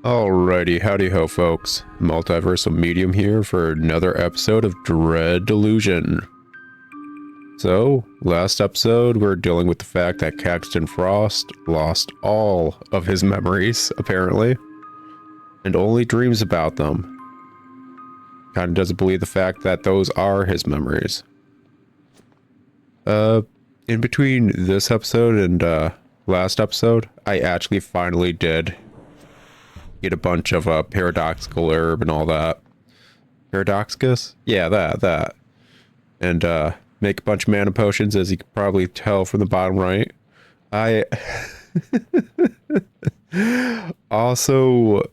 Alrighty, howdy ho folks. Multiversal Medium here for another episode of Delusion. So, last episode we're dealing with the fact that Caxton Frost lost all of his memories, apparently, and only dreams about them. Kinda doesn't believe the fact that those are his memories. In between this episode and last episode, I actually finally did get a bunch of paradoxical herb and all that. Paradoxicus? Yeah, that. And make a bunch of mana potions, as you can probably tell from the bottom right. I also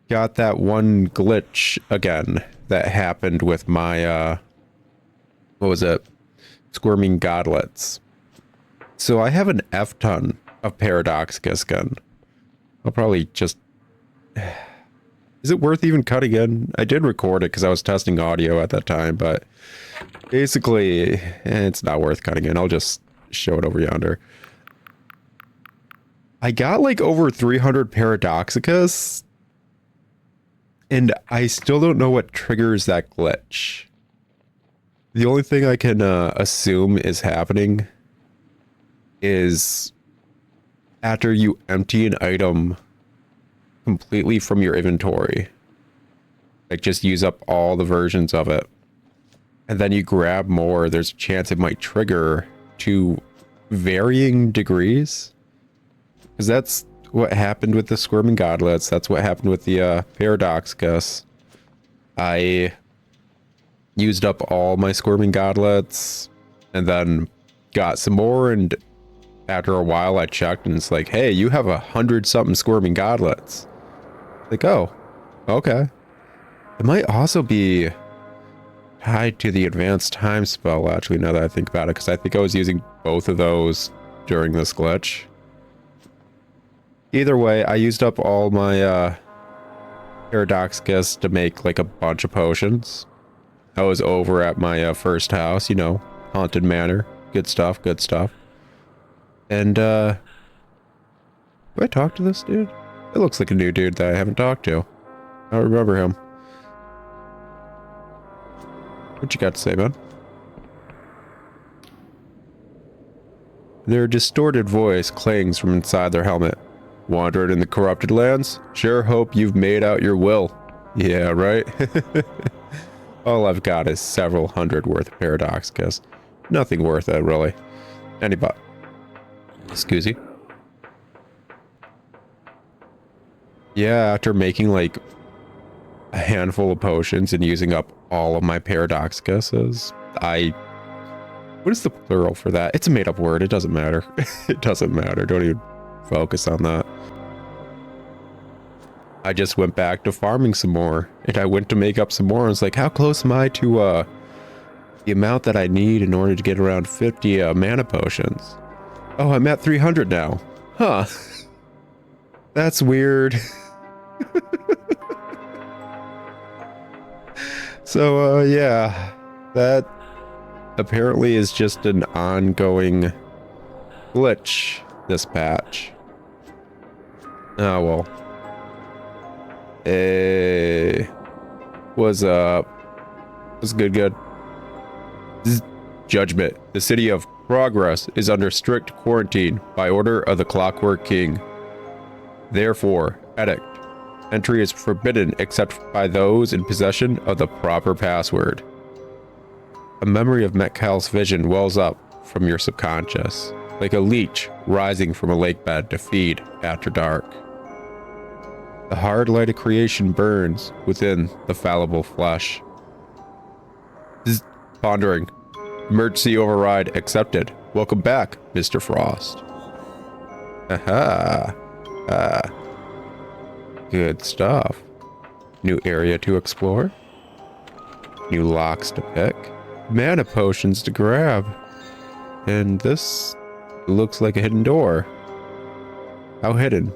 got that one glitch again that happened with my what was it? Squirming godlets. So I have an F ton of Paradoxicus gun. I'll probably just... Is it worth even cutting in? I did record it because I was testing audio at that time, but basically, it's not worth cutting in. I'll just show it over yonder. I got like over 300 Paradoxicus, and I still don't know what triggers that glitch. The only thing I can assume is happening is after you empty an item completely from your inventory, like just use up all the versions of it, and then you grab more, there's a chance it might trigger to varying degrees, because that's what happened with the Squirming Godlets. That's what happened with the Paradoxicus. I used up all my Squirming Godlets and then got some more, and after a while I checked and it's like, hey, you have 100 something Squirming Godlets. Like, oh, okay. It might also be tied to the advanced time spell, actually, now that I think about it, because I think I was using both of those during this glitch. Either way, I used up all my Paradoxicus to make like a bunch of potions. I was over at my first house, you know, Haunted Manor. Good stuff, good stuff. And, do I talk to this dude? It looks like a new dude that I haven't talked to. I don't remember him. What you got to say, man? Their distorted voice clings from inside their helmet. Wandering in the corrupted lands? Sure hope you've made out your will. Yeah, right? All I've got is several hundred worth of Paradoxicus. Nothing worth it, really. Anybody. Excuse you. Yeah, after making like a handful of potions and using up all of my Paradoxicuses, what is the plural for that? It's a made-up word. It doesn't matter. It doesn't matter. Don't even focus on that. I just went back to farming some more, and I went to make up some more. I was like, how close am I to the amount that I need in order to get around 50 mana potions? Oh, I'm at 300 now. Huh. That's weird. So, yeah, that apparently is just an ongoing glitch, this patch. Oh, well. Hey, what's up? What's good? Judgment. The city of Progress is under strict quarantine by order of the Clockwork King. Therefore, edict. Entry is forbidden except by those in possession of the proper password. A memory of Metcalf's vision wells up from your subconscious, like a leech rising from a lake bed to feed after dark. The hard light of creation burns within the fallible flesh. Pondering. Emergency override accepted. Welcome back, Mr. Frost. Aha. Good stuff. New area to explore. New locks to pick. Mana potions to grab. And this looks like a hidden door. How hidden?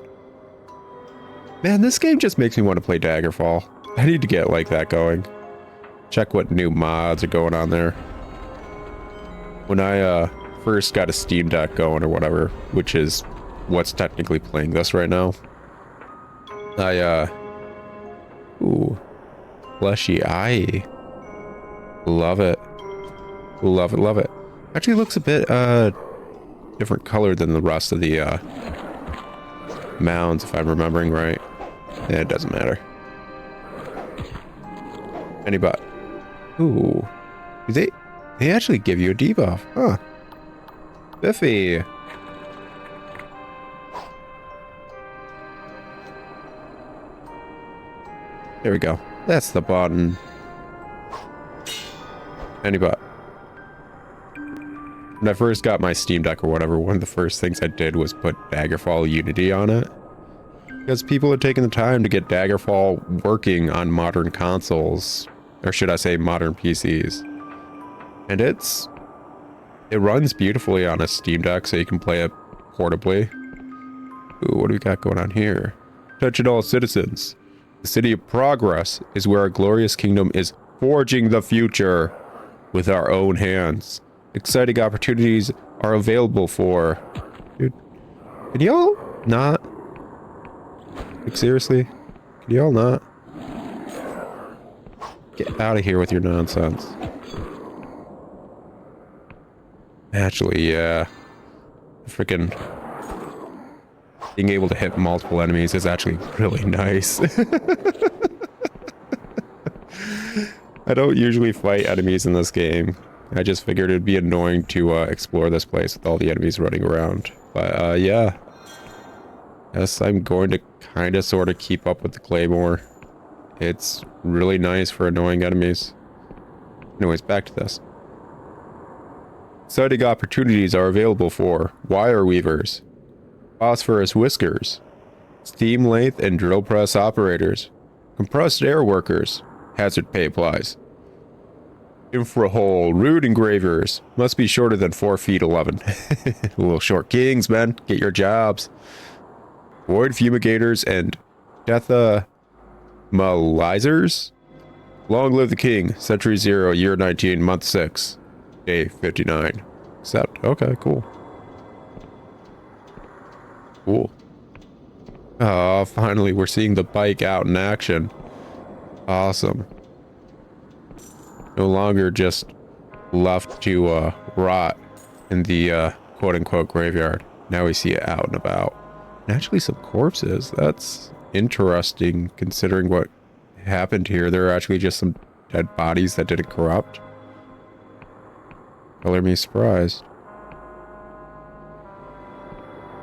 Man, this game just makes me want to play Daggerfall. I need to get like that going. Check what new mods are going on there. When I first got a Steam Deck going or whatever, which is what's technically playing this right now, Ooh, fleshy eye. Love it. Love it, love it. Actually looks a bit, different color than the rest of the, mounds, if I'm remembering right. Yeah, it doesn't matter. Any bot. Ooh. They actually give you a debuff, huh? Biffy. There we go. That's the button. Any bot. When I first got my Steam Deck or whatever, one of the first things I did was put Daggerfall Unity on it. Because people are taking the time to get Daggerfall working on modern consoles. Or should I say modern PCs. And it runs beautifully on a Steam Deck, so you can play it portably. Ooh, what do we got going on here? Attention all citizens. The city of Progress is where our glorious kingdom is forging the future with our own hands. Exciting opportunities are available for... Dude, can y'all not? Like, seriously? Can y'all not? Get out of here with your nonsense. Actually, yeah. Freaking... being able to hit multiple enemies is actually really nice. I don't usually fight enemies in this game. I just figured it'd be annoying to explore this place with all the enemies running around. But yeah. Yes, I'm going to kind of sort of keep up with the Claymore. It's really nice for annoying enemies. Anyways, back to this. Exciting opportunities are available for wire weavers, phosphorus whiskers, steam lathe and drill press operators, compressed air workers, hazard pay applies. Infrahole root engravers must be shorter than 4 feet 11. A little short kings, man. Get your jobs. Void fumigators and death-malizers. Long live the king. Century 0, year 19, month 6, day 59. Except, okay, cool. Cool. Oh, finally, we're seeing the bike out in action. Awesome. No longer just left to rot in the quote-unquote graveyard. Now we see it out and about. And actually some corpses. That's interesting considering what happened here. There are actually just some dead bodies that didn't corrupt. Color me surprised.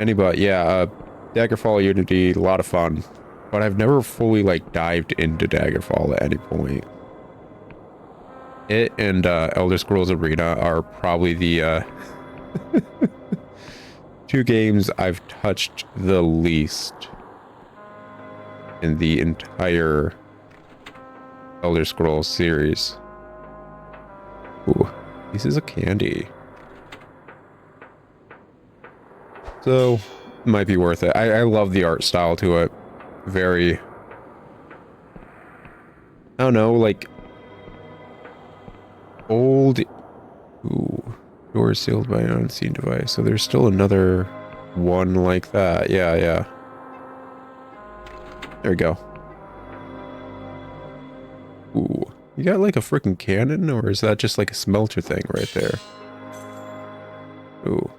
Anybody, yeah, Daggerfall Unity, a lot of fun. But I've never fully, like, dived into Daggerfall at any point. It and Elder Scrolls Arena are probably the 2 games I've touched the least in the entire Elder Scrolls series. Ooh, this is a candy. So, might be worth it. I love the art style to it. Very... I don't know, like... old... Ooh. Door sealed by an unseen device. So there's still another one like that. Yeah, yeah. There we go. Ooh. You got like a freaking cannon? Or is that just like a smelter thing right there? Ooh.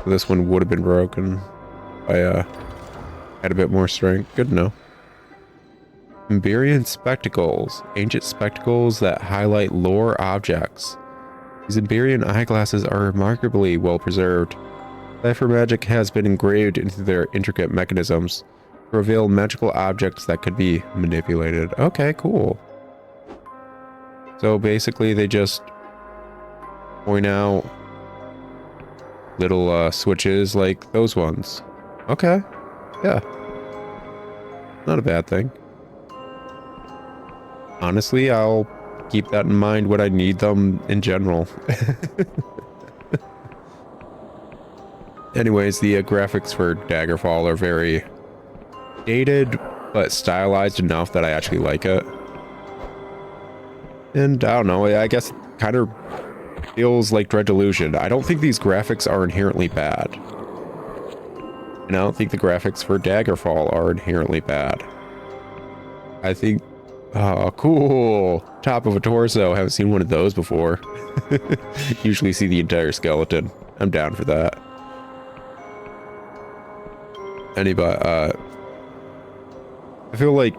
This one would have been broken if I had a bit more strength. Good to know. Emberian spectacles. Ancient spectacles that highlight lore objects. These Emberian eyeglasses are remarkably well preserved. Cipher magic has been engraved into their intricate mechanisms to reveal magical objects that could be manipulated. Okay, cool. So basically they just point out little switches like those ones. Okay. Yeah. Not a bad thing. Honestly, I'll keep that in mind when I need them in general. Anyways, the graphics for Daggerfall are very dated, but stylized enough that I actually like it. And I don't know, I guess it kind of feels like Delusion. I don't think these graphics are inherently bad. And I don't think the graphics for Daggerfall are inherently bad. I think, oh, cool. Top of a torso. Haven't seen one of those before. Usually see the entire skeleton. I'm down for that. Anybody, I feel like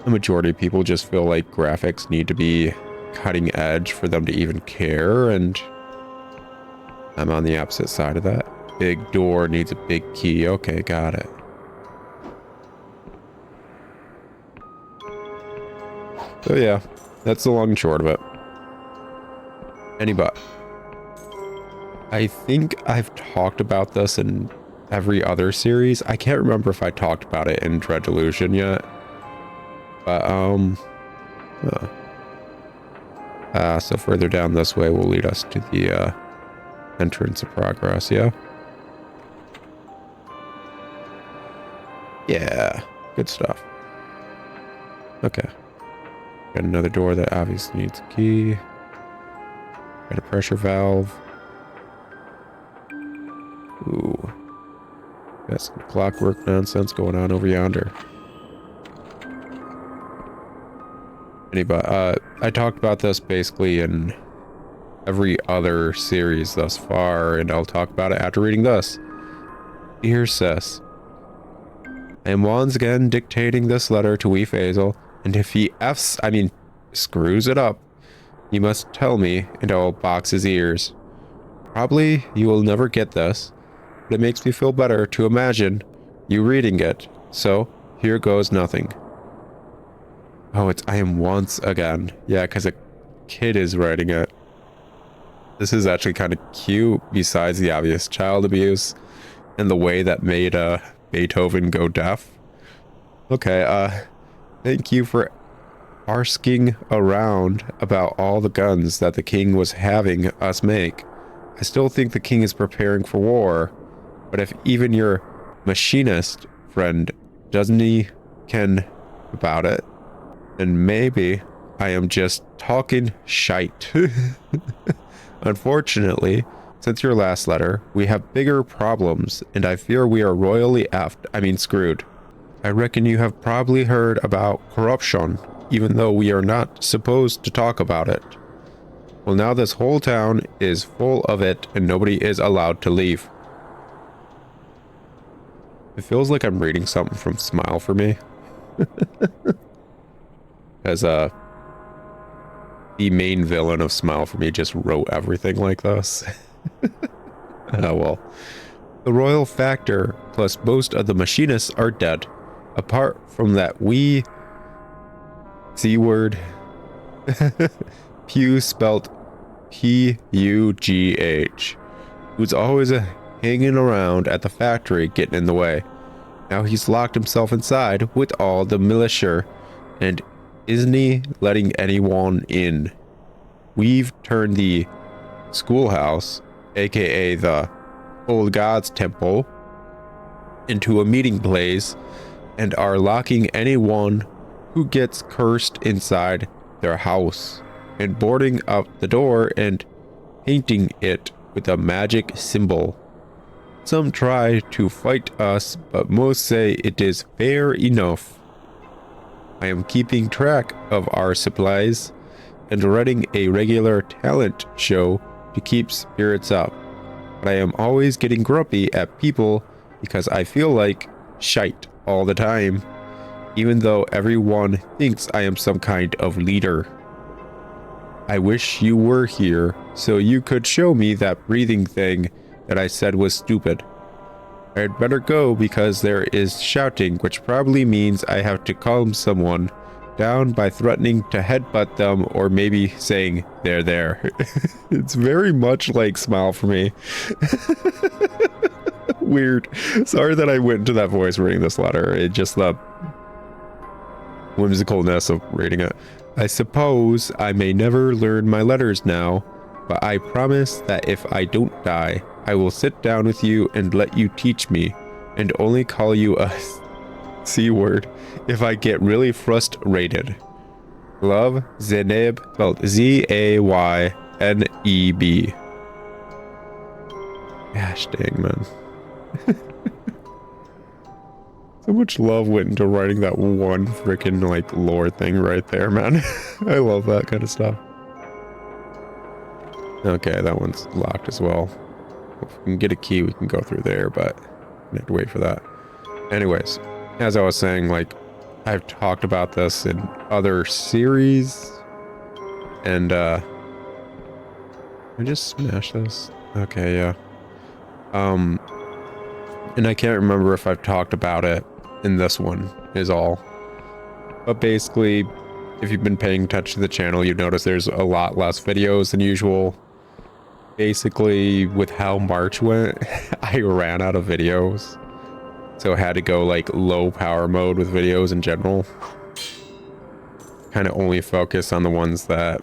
the majority of people just feel like graphics need to be cutting edge for them to even care, and I'm on the opposite side of that. Big door needs a big key. Okay, got it. So yeah, that's the long and short of it. Anybody, I think I've talked about this in every other series. I can't remember if I talked about it in Delusion yet. But, so further down this way will lead us to the, entrance of progress, yeah? Yeah, good stuff. Okay. Got another door that obviously needs a key. Got a pressure valve. Ooh. Got some clockwork nonsense going on over yonder. Anyway, I talked about this basically in every other series thus far, and I'll talk about it after reading this. Dear Sis, I am once again dictating this letter to Wee Faisal, and if he screws it up, you must tell me, and I'll box his ears. Probably you will never get this, but it makes me feel better to imagine you reading it, so here goes nothing. Oh, it's I am once again. Yeah, because a kid is writing it. This is actually kind of cute, besides the obvious child abuse and the way that made Beethoven go deaf. Okay, thank you for asking around about all the guns that the king was having us make. I still think the king is preparing for war, but if even your machinist friend doesn't ken about it, and maybe I am just talking shite. Unfortunately, since your last letter, we have bigger problems, and I fear we are royally screwed. I reckon you have probably heard about corruption, even though we are not supposed to talk about it. Well, now this whole town is full of it, and nobody is allowed to leave. It feels like I'm reading something from Smile for Me. As the main villain of Smile for Me just wrote everything like this. Oh well. The royal factor plus most of the machinists are dead. Apart from that wee C word. Pew spelt P-U-G-H. Who's always hanging around at the factory getting in the way. Now he's locked himself inside with all the militia and isn't he letting anyone in? We've turned the schoolhouse, aka the Old Gods Temple, into a meeting place and are locking anyone who gets cursed inside their house and boarding up the door and painting it with a magic symbol. Some try to fight us, but most say it is fair enough. I am keeping track of our supplies and running a regular talent show to keep spirits up. But I am always getting grumpy at people because I feel like shite all the time, even though everyone thinks I am some kind of leader. I wish you were here so you could show me that breathing thing that I said was stupid. I'd better go because there is shouting, which probably means I have to calm someone down by threatening to headbutt them or maybe saying, there. It's very much like Smile for Me. Weird. Sorry that I went into that voice reading this letter. It just the whimsicalness of reading it. I suppose I may never learn my letters now, but I promise that if I don't die, I will sit down with you and let you teach me, and only call you a C word if I get really frustrated. Love, Zaynab, spelled Z-A-Y-N-E-B. Gosh dang, man. So much love went into writing that one freaking like lore thing right there, man. I love that kind of stuff. Okay, that one's locked as well. If we can get a key, we can go through there, but we have to wait for that. Anyways, as I was saying, like, I've talked about this in other series, and I just smashed this. Okay, yeah. And I can't remember if I've talked about it in this one, is all. But basically, if you've been paying attention to the channel, you've noticed there's a lot less videos than usual. Basically, with how March went, I ran out of videos. So I had to go like low power mode with videos in general. Kind of only focus on the ones that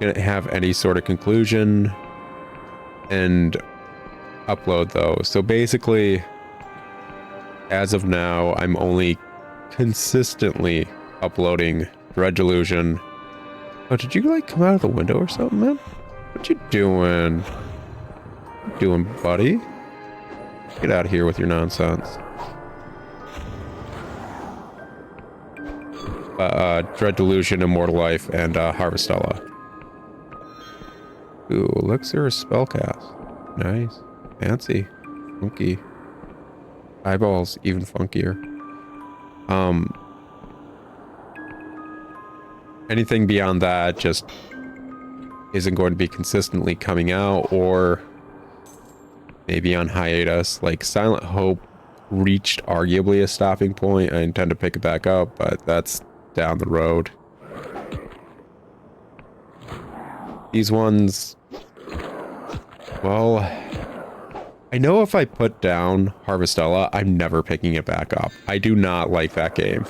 didn't have any sort of conclusion and upload those. So basically, as of now, I'm only consistently uploading Delusion. Oh, did you like come out of the window or something, man? What you doing? What you doing, buddy? Get out of here with your nonsense. Delusion, Immortal Life, and Harvestella. Ooh, Elixir Spellcast. Nice. Fancy. Funky. Eyeballs, even funkier. Anything beyond that just isn't going to be consistently coming out, or maybe on hiatus. Like Silent Hope reached arguably a stopping point. I intend to pick it back up, but that's down the road. These ones, well, I know if I put down Harvestella, I'm never picking it back up. I do not like that game.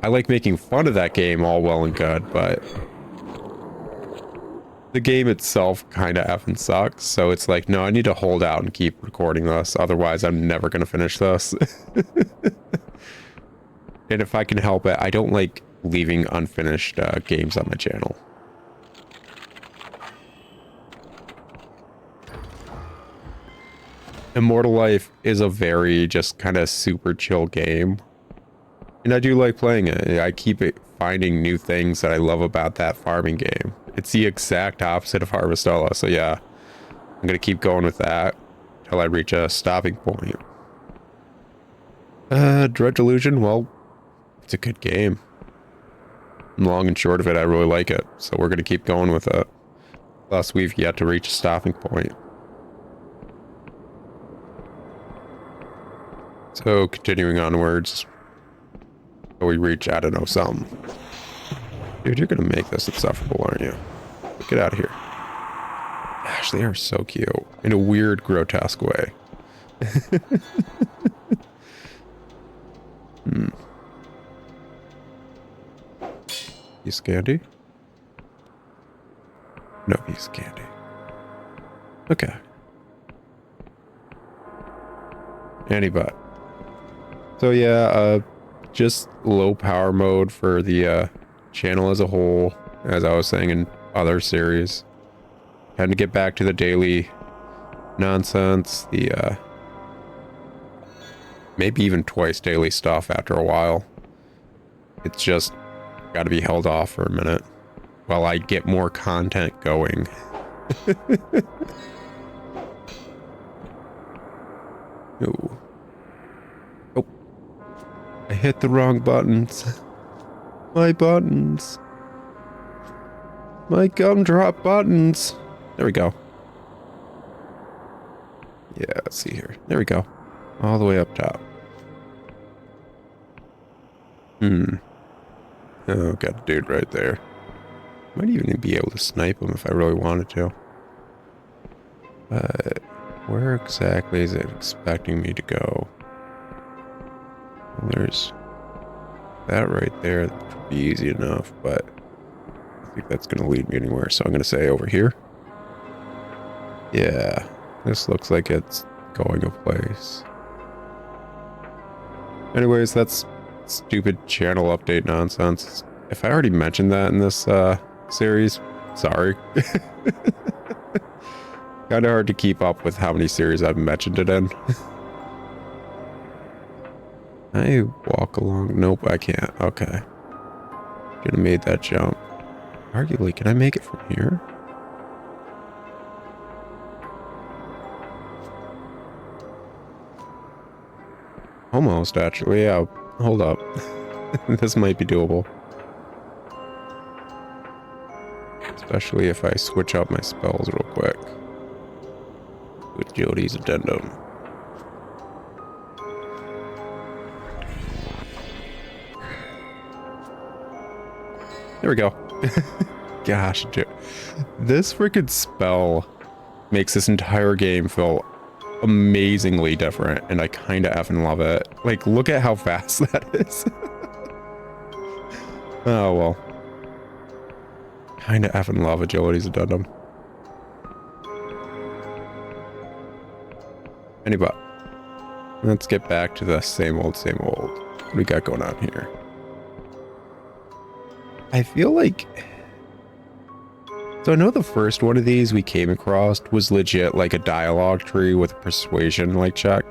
I like making fun of that game, all well and good, but the game itself kind of effing sucks. So it's like, no, I need to hold out and keep recording this. Otherwise, I'm never going to finish this. And if I can help it, I don't like leaving unfinished games on my channel. Immortal Life is a very just kind of super chill game. And I do like playing it. I keep finding new things that I love about that farming game. It's the exact opposite of Harvestella. So yeah, I'm going to keep going with that until I reach a stopping point. Delusion, well, it's a good game. Long and short of it, I really like it. So we're going to keep going with it. Plus, we've yet to reach a stopping point. So continuing onwards. We reach, I don't know, something. Dude, you're gonna make this insufferable, aren't you? Get out of here. Gosh, they are so cute. In a weird, grotesque way. Piece of candy? No piece of candy. Okay. Anybody. So yeah, just low power mode for the channel as a whole, as I was saying in other series. Trying to get back to the daily nonsense, the maybe even twice daily stuff after a while. It's just got to be held off for a minute while I get more content going. Ooh. Oh. I hit the wrong buttons. My buttons. My gumdrop buttons. There we go. Yeah, let's see here. There we go. All the way up top. Oh, got a dude right there. Might even be able to snipe him if I really wanted to. But where exactly is it expecting me to go? Well, there's that right there. That should be easy enough, but I think that's going to lead me anywhere. So I'm going to say over here. Yeah, this looks like it's going a place. Anyways, that's stupid channel update nonsense. If I already mentioned that in this series, sorry. Kind of hard to keep up with how many series I've mentioned it in. I walk along. Nope, I can't. Okay. Should have made that jump. Arguably, can I make it from here? Almost, actually. Yeah, hold up. This might be doable. Especially if I switch out my spells real quick. With Jody's addendum. There we go. Gosh, dude. This freaking spell makes this entire game feel amazingly different, and I kind of effing love it. Like, look at how fast that is. Oh, well. Kind of effing love Agility's addendum. Anyway, let's get back to the same old, same old. What do we got going on here? I feel like... So I know the first one of these we came across was legit like a dialogue tree with a persuasion like check.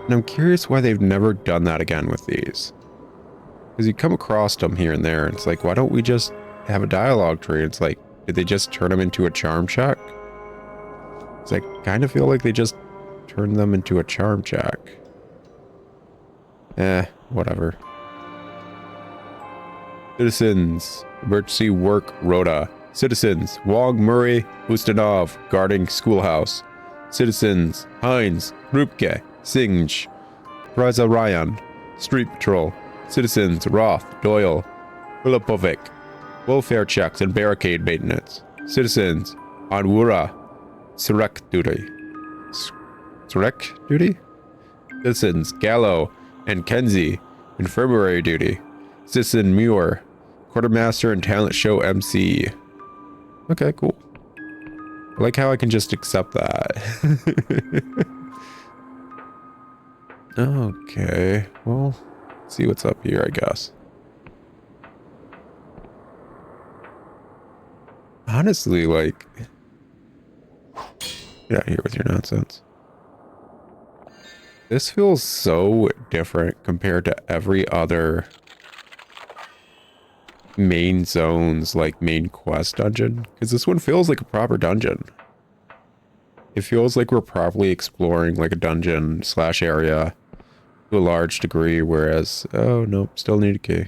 And I'm curious why they've never done that again with these. Because you come across them here and there, and it's like, why don't we just have a dialogue tree? It's like, did they just turn them into a charm check? Because I kind of feel like they just turned them into a charm check. Whatever. Citizens, emergency work rota. Citizens, Wong, Murray, Ustinov, guarding schoolhouse. Citizens, Hines, Rupke, Singe, Raza Ryan, street patrol. Citizens, Roth, Doyle, Filipovic, welfare checks and barricade maintenance. Citizens, Anwura, Surek duty. Surek duty? Citizens, Gallo and Kenzie, infirmary duty. Citizen Muir, quartermaster and talent show MC. Okay, cool. I like how I can just accept that. Okay, well, let's see what's up here, I guess. Honestly, like, get out of here with your nonsense. This feels so different compared to every other main zones, like main quest dungeon, because this one feels like a proper dungeon. It feels like we're properly exploring like a dungeon slash area to a large degree, whereas, oh nope, still need a key.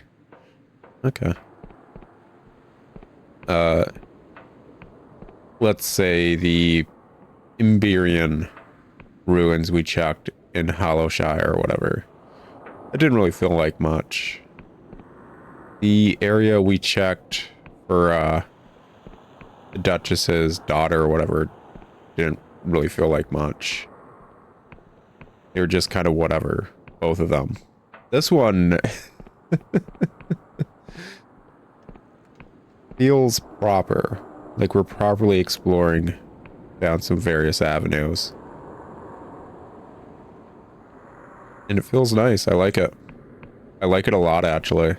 Okay. Let's say the Imberian ruins we checked in Hollowshire or whatever. It didn't really feel like much. The area we checked for the Duchess's daughter or whatever didn't really feel like much. They were just kind of whatever, both of them. This one feels proper, like we're properly exploring down some various avenues. And it feels nice. I like it. I like it a lot, actually.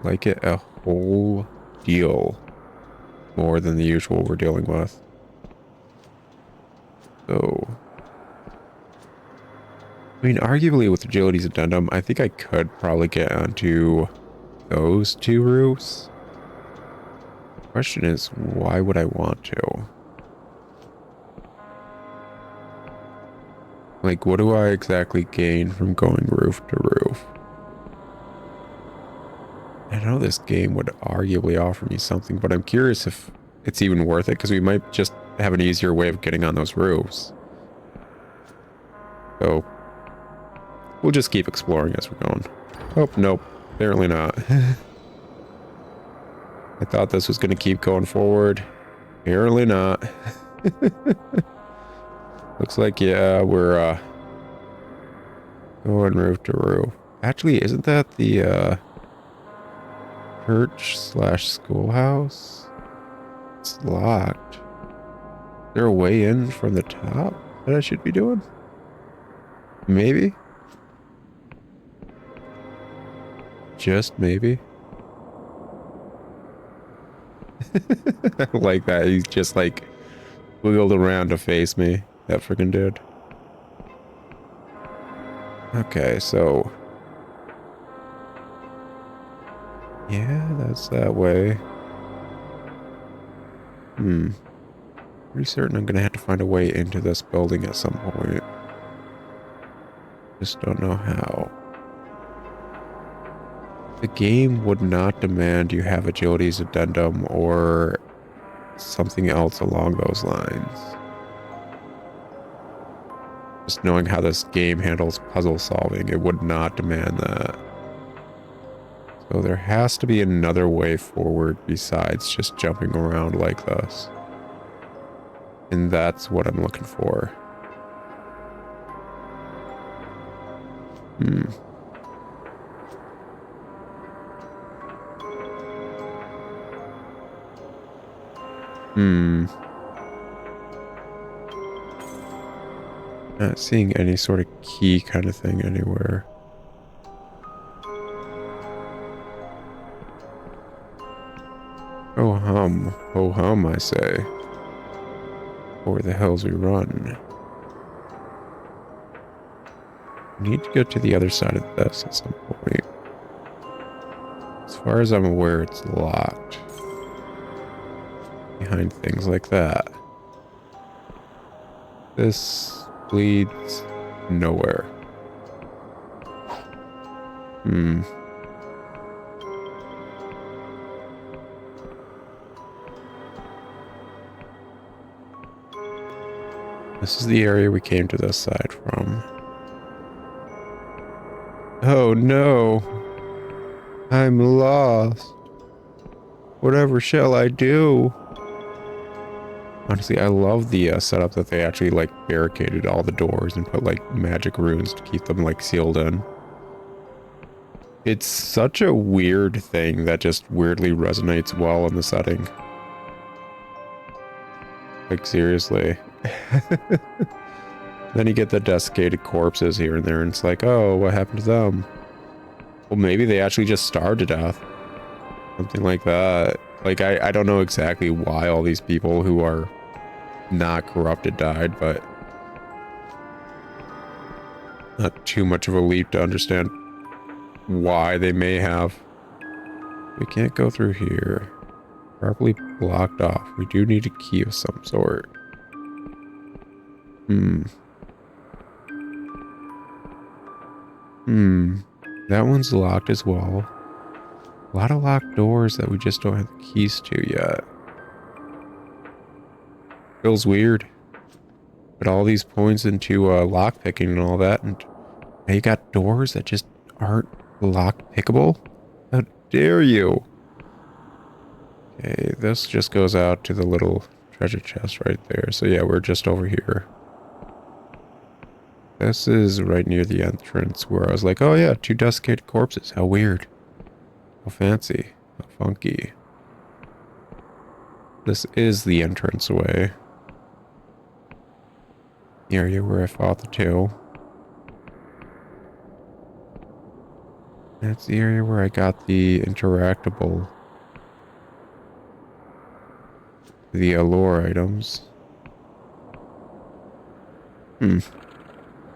Like it a whole deal more than the usual we're dealing with. So, I mean, arguably with Agility's addendum, I think I could probably get onto those two roofs. Question is, why would I want to? Like, what do I exactly gain from going roof to roof? I know this game would arguably offer me something, but I'm curious if it's even worth it, because we might just have an easier way of getting on those roofs. So, we'll just keep exploring as we're going. Oh, nope. Apparently not. I thought this was going to keep going forward. Apparently not. Looks like, yeah, we're going roof to roof. Actually, isn't that the church slash schoolhouse? It's locked. Is there a way in from the top that I should be doing? Maybe? Just maybe? I like that. He's just like wiggled around to face me. That freaking dude. Okay, so... yeah, that's that way. Pretty certain I'm gonna have to find a way into this building at some point. Just don't know how. The game would not demand you have agility's addendum or something else along those lines. Just knowing how this game handles puzzle solving, it would not demand that. So there has to be another way forward besides just jumping around like this. And that's what I'm looking for. Not seeing any sort of key kind of thing anywhere. Oh hum, I say. Over the hills we run. We need to go to the other side of this at some point. As far as I'm aware, it's locked. Behind things like that. This leads nowhere. This is the area we came to this side from. Oh no! I'm lost. Whatever shall I do? Honestly, I love the setup that they actually like barricaded all the doors and put like magic runes to keep them like sealed in. It's such a weird thing that just weirdly resonates well in the setting. Like seriously. Then you get the desiccated corpses here and there and it's like, oh, what happened to them? Well, maybe they actually just starved to death. Something like that. Like, I don't know exactly why all these people who are not corrupted died, but not too much of a leap to understand why they may have. We can't go through here. Properly blocked off. We do need a key of some sort. That one's locked as well. A lot of locked doors that we just don't have the keys to yet. Feels weird. But all these points into lockpicking and all that, and now you got doors that just aren't lock-pickable? How dare you? Okay, this just goes out to the little treasure chest right there. So yeah, we're just over here. This is right near the entrance where I was like, oh yeah, 2 desiccated corpses. How weird. How fancy. How funky. This is the entranceway. The area where I fought the 2. That's the area where I got the interactable. The allure items.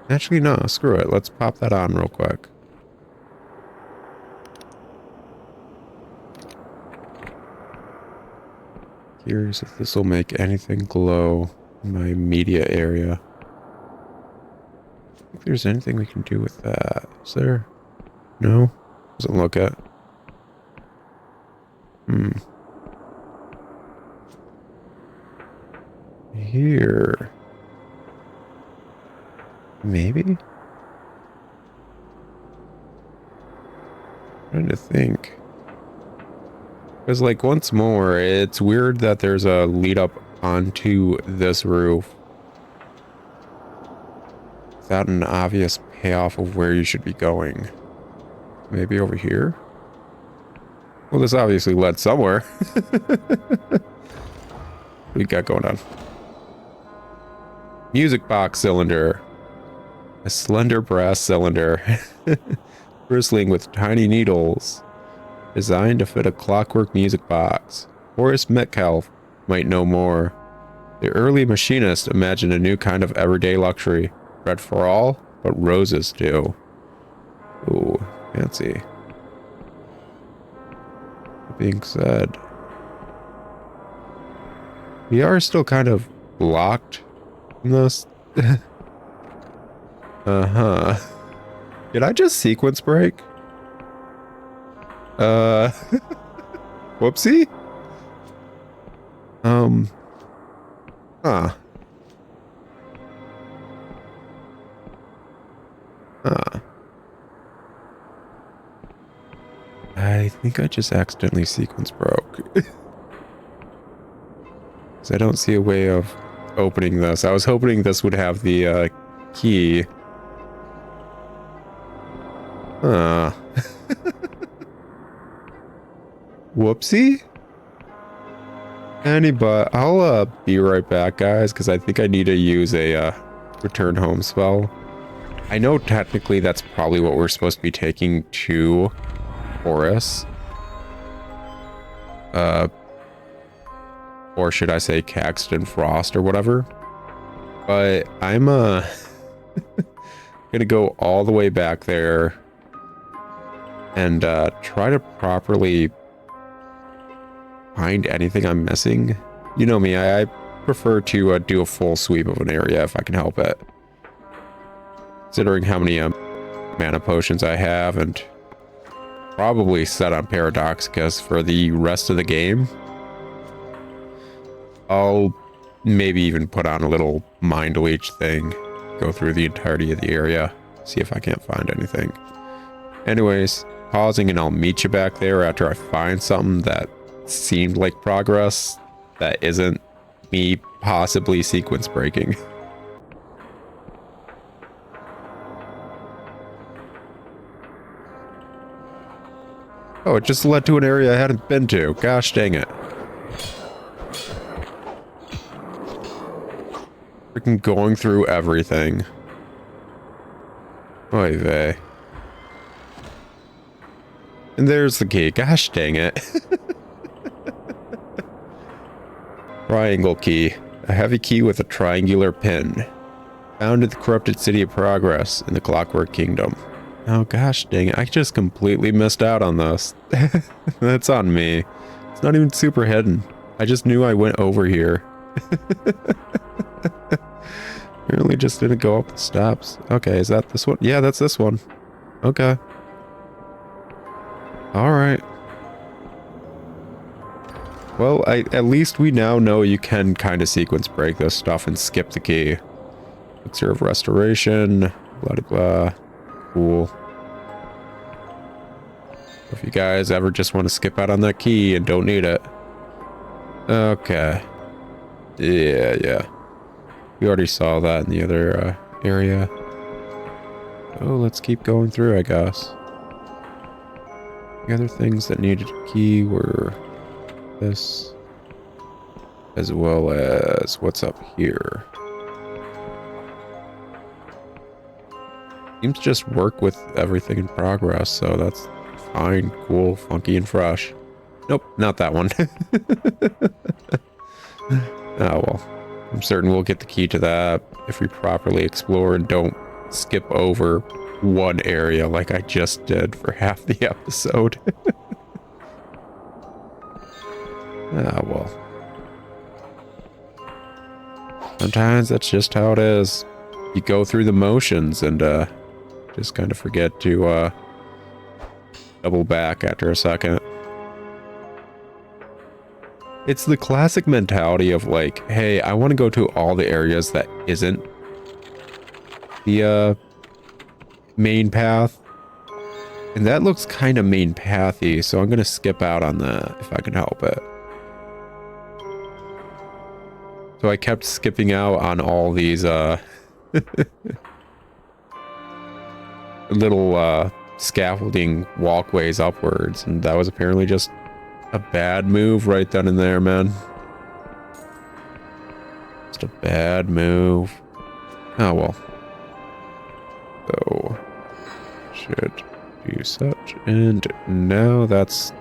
Actually, no, screw it. Let's pop that on real quick. Curious if this will make anything glow in my immediate area. I think there's anything we can do with that. Is there? No? Doesn't look it. Here. Maybe? Trying to think. Because, like, once more, it's weird that there's a lead up onto this roof without an obvious payoff of where you should be going. Maybe over here? Well, this obviously led somewhere. What we got going on? Music box cylinder. A slender brass cylinder. Bristling with tiny needles. Designed to fit a clockwork music box. Horace Metcalf might know more. The early machinist imagined a new kind of everyday luxury. Bread for all, but roses do. Ooh, fancy. That being said, we are still kind of blocked from this. Uh-huh. Did I just sequence break? Whoopsie? Huh. Huh. I think I just accidentally sequence broke. Because I don't see a way of opening this. I was hoping this would have the key. Huh. Whoopsie? But I'll be right back, guys, because I think I need to use a return home spell. I know technically that's probably what we're supposed to be taking to Horace. Or should I say Caxton Frost or whatever. But I'm gonna go all the way back there and try to properly find anything I'm missing. You know me, I prefer to do a full sweep of an area if I can help it. Considering how many mana potions I have, and probably set on Paradoxicus for the rest of the game. I'll maybe even put on a little mind leech thing, go through the entirety of the area, see if I can't find anything. Anyways, pausing, and I'll meet you back there after I find something that seemed like progress that isn't me possibly sequence breaking. Oh, it just led to an area I hadn't been to. Gosh dang it. Freaking going through everything. Oy vey. And there's the key. Gosh dang it. Triangle key. A heavy key with a triangular pin. Found in the corrupted city of Progress in the Clockwork Kingdom. Oh gosh dang it, I just completely missed out on this. That's on me. It's not even super hidden. I just knew I went over here. Apparently just didn't go up the steps. Okay, is that this one? Yeah, that's this one. Okay. Alright. Well, at least we now know you can kind of sequence break this stuff and skip the key. Elixir of Restoration, blah blah. Cool. If you guys ever just want to skip out on that key and don't need it. Okay. Yeah. We already saw that in the other area. Oh, let's keep going through, I guess. The other things that needed a key were this, as well as what's up here. Seems to just work with everything in progress, so that's fine, cool, funky, and fresh. Nope, not that one. Oh well. I'm certain we'll get the key to that if we properly explore and don't skip over one area like I just did for half the episode. Ah, well. Sometimes that's just how it is. You go through the motions and just kind of forget to double back after a second. It's the classic mentality of like, hey, I want to go to all the areas that isn't the main path. And that looks kind of main pathy, so I'm going to skip out on that if I can help it. So I kept skipping out on all these little scaffolding walkways upwards, and that was apparently just a bad move right then and there, man. Just a bad move. Oh well. So should do such, and now that's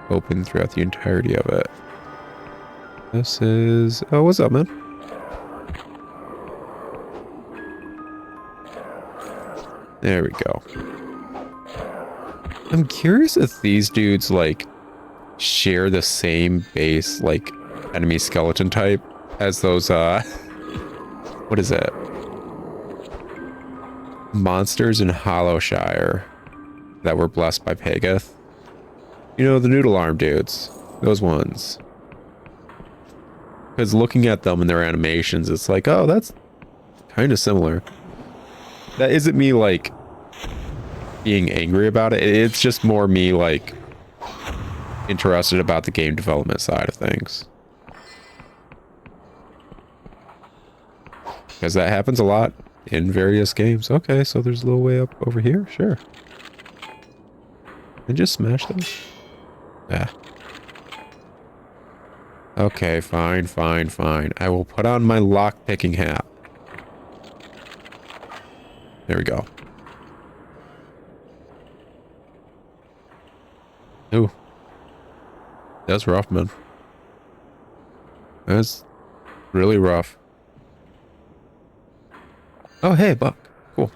open throughout the entirety of it. This is... oh, what's up, man? There we go. I'm curious if these dudes, like, share the same base, like, enemy skeleton type as those, what is it? Monsters in Hollowshire that were blessed by Pagath. You know, the noodle arm dudes. Those ones. Because looking at them and their animations, it's like, oh, that's kind of similar. That isn't me, like, being angry about it. It's just more me, like, interested about the game development side of things. Because that happens a lot in various games. Okay, so there's a little way up over here? Sure. And just smash them. Yeah. Okay, fine, fine, fine. I will put on my lock-picking hat. There we go. Ooh. That's rough, man. That's really rough. Oh, hey, Buck. Cool.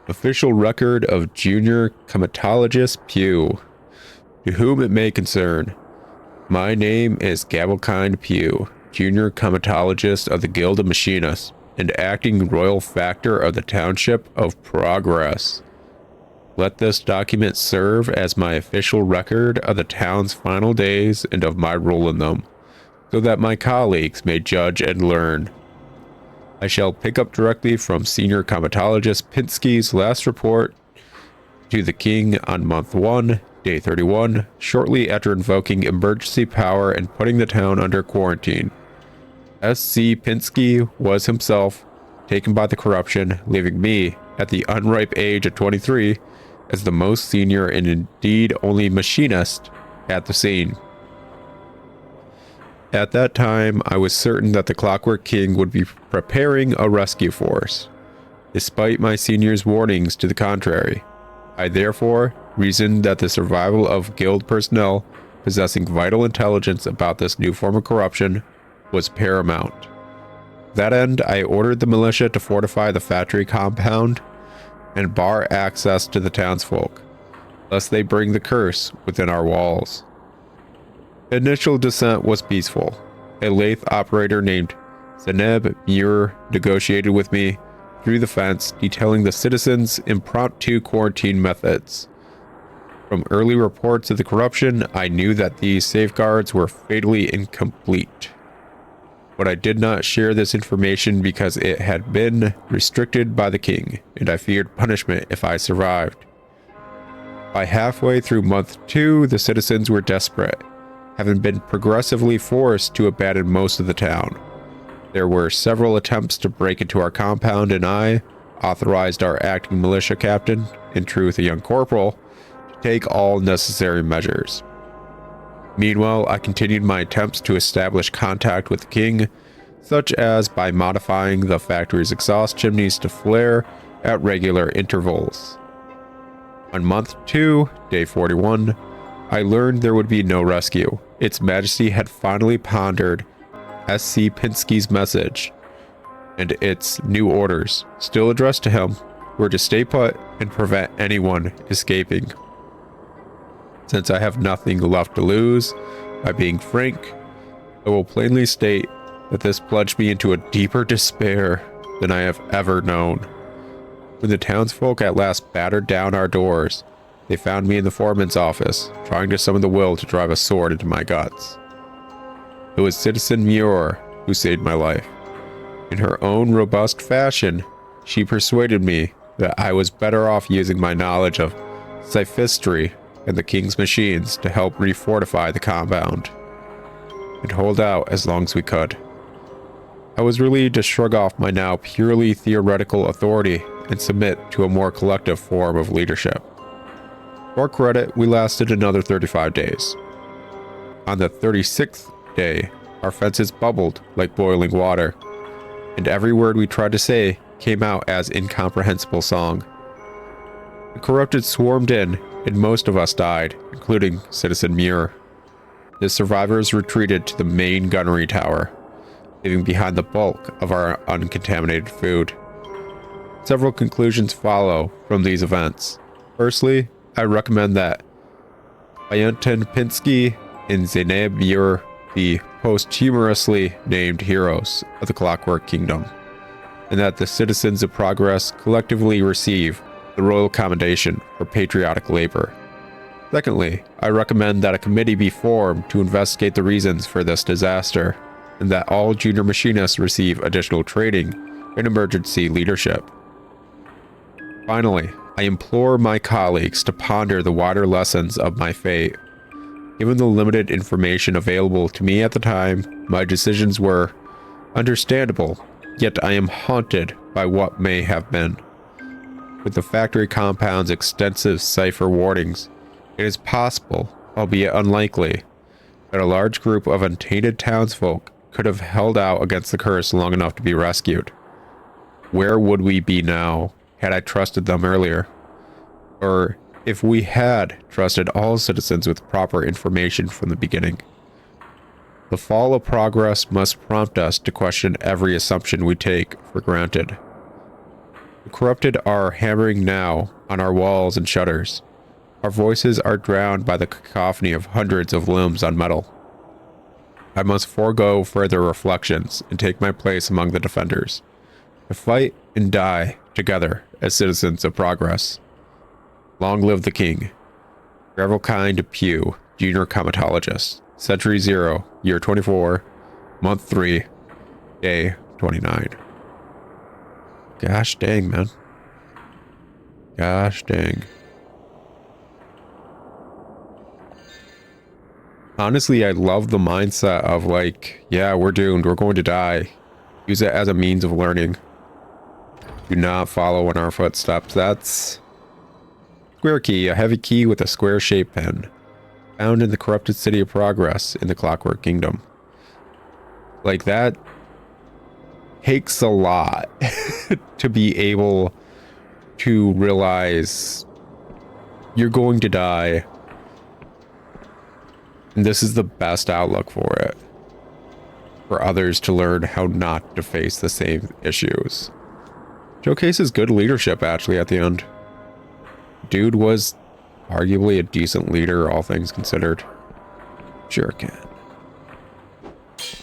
Official record of Junior Comatologist Pugh. To whom it may concern. My name is Gavelkind Pugh, Junior Comatologist of the Guild of Machinists, and acting Royal Factor of the Township of Progress. Let this document serve as my official record of the town's final days and of my role in them, so that my colleagues may judge and learn. I shall pick up directly from Senior Comatologist Pinsky's last report to the King on month 1, day 31, shortly after invoking emergency power and putting the town under quarantine. S.C. Pinsky was himself taken by the corruption, leaving me, at the unripe age of 23, as the most senior and indeed only machinist at the scene. At that time, I was certain that the Clockwork King would be preparing a rescue force, despite my senior's warnings to the contrary. I therefore reasoned that the survival of guild personnel possessing vital intelligence about this new form of corruption was paramount. To that end, I ordered the militia to fortify the factory compound and bar access to the townsfolk, lest they bring the curse within our walls. Initial descent was peaceful. A lathe operator named Zeneb Muir negotiated with me through the fence, detailing the citizens' impromptu quarantine methods. From early reports of the corruption, I knew that these safeguards were fatally incomplete. But I did not share this information because it had been restricted by the king, and I feared punishment if I survived. By halfway through month 2, the citizens were desperate, having been progressively forced to abandon most of the town. There were several attempts to break into our compound, and I authorized our acting militia captain, in truth a young corporal, to take all necessary measures. Meanwhile, I continued my attempts to establish contact with the king, such as by modifying the factory's exhaust chimneys to flare at regular intervals. On month 2, day 41, I learned there would be no rescue. Its Majesty had finally pondered S.C. Pinsky's message, and its new orders, still addressed to him, were to stay put and prevent anyone escaping. Since I have nothing left to lose, by being frank, I will plainly state that this plunged me into a deeper despair than I have ever known. When the townsfolk at last battered down our doors, they found me in the foreman's office, trying to summon the will to drive a sword into my guts. It was Citizen Muir who saved my life. In her own robust fashion, she persuaded me that I was better off using my knowledge of sophistry and the king's machines to help refortify the compound, and hold out as long as we could. I was relieved to shrug off my now purely theoretical authority and submit to a more collective form of leadership. For credit, we lasted another 35 days. On the 36th day, our fences bubbled like boiling water, and every word we tried to say came out as incomprehensible song. The corrupted swarmed in, and most of us died, including Citizen Muir. The survivors retreated to the main gunnery tower, leaving behind the bulk of our uncontaminated food. Several conclusions follow from these events. Firstly, I recommend that Valentin Pinsky and Zainab be posthumously named heroes of the Clockwork Kingdom, and that the citizens of Progress collectively receive the Royal Commendation for patriotic labor. Secondly, I recommend that a committee be formed to investigate the reasons for this disaster, and that all junior machinists receive additional training in emergency leadership. Finally, I implore my colleagues to ponder the wider lessons of my fate. Given the limited information available to me at the time, my decisions were understandable, yet I am haunted by what may have been. With the factory compound's extensive cipher warnings, it is possible, albeit unlikely, that a large group of untainted townsfolk could have held out against the curse long enough to be rescued. Where would we be now had I trusted them earlier? Or if we had trusted all citizens with proper information from the beginning? The fall of Progress must prompt us to question every assumption we take for granted. The corrupted are hammering now on our walls and shutters. Our voices are drowned by the cacophony of hundreds of limbs on metal. I must forego further reflections and take my place among the defenders, to fight and die together as citizens of Progress. Long live the king. Gravelkind Pugh, junior comatologist. Century 0, year 24, month 3, day 29. Gosh dang, man. Gosh dang. Honestly, I love the mindset of like, yeah, we're doomed. We're going to die. Use it as a means of learning. Do not follow in our footsteps. That's square key, a heavy key with a square-shaped pen, found in the corrupted city of Progress in the Clockwork Kingdom. Like, that takes a lot to be able to realize you're going to die. And this is the best outlook for it. For others to learn how not to face the same issues. Showcases good leadership, actually, at the end. Dude was arguably a decent leader, all things considered. Shuriken.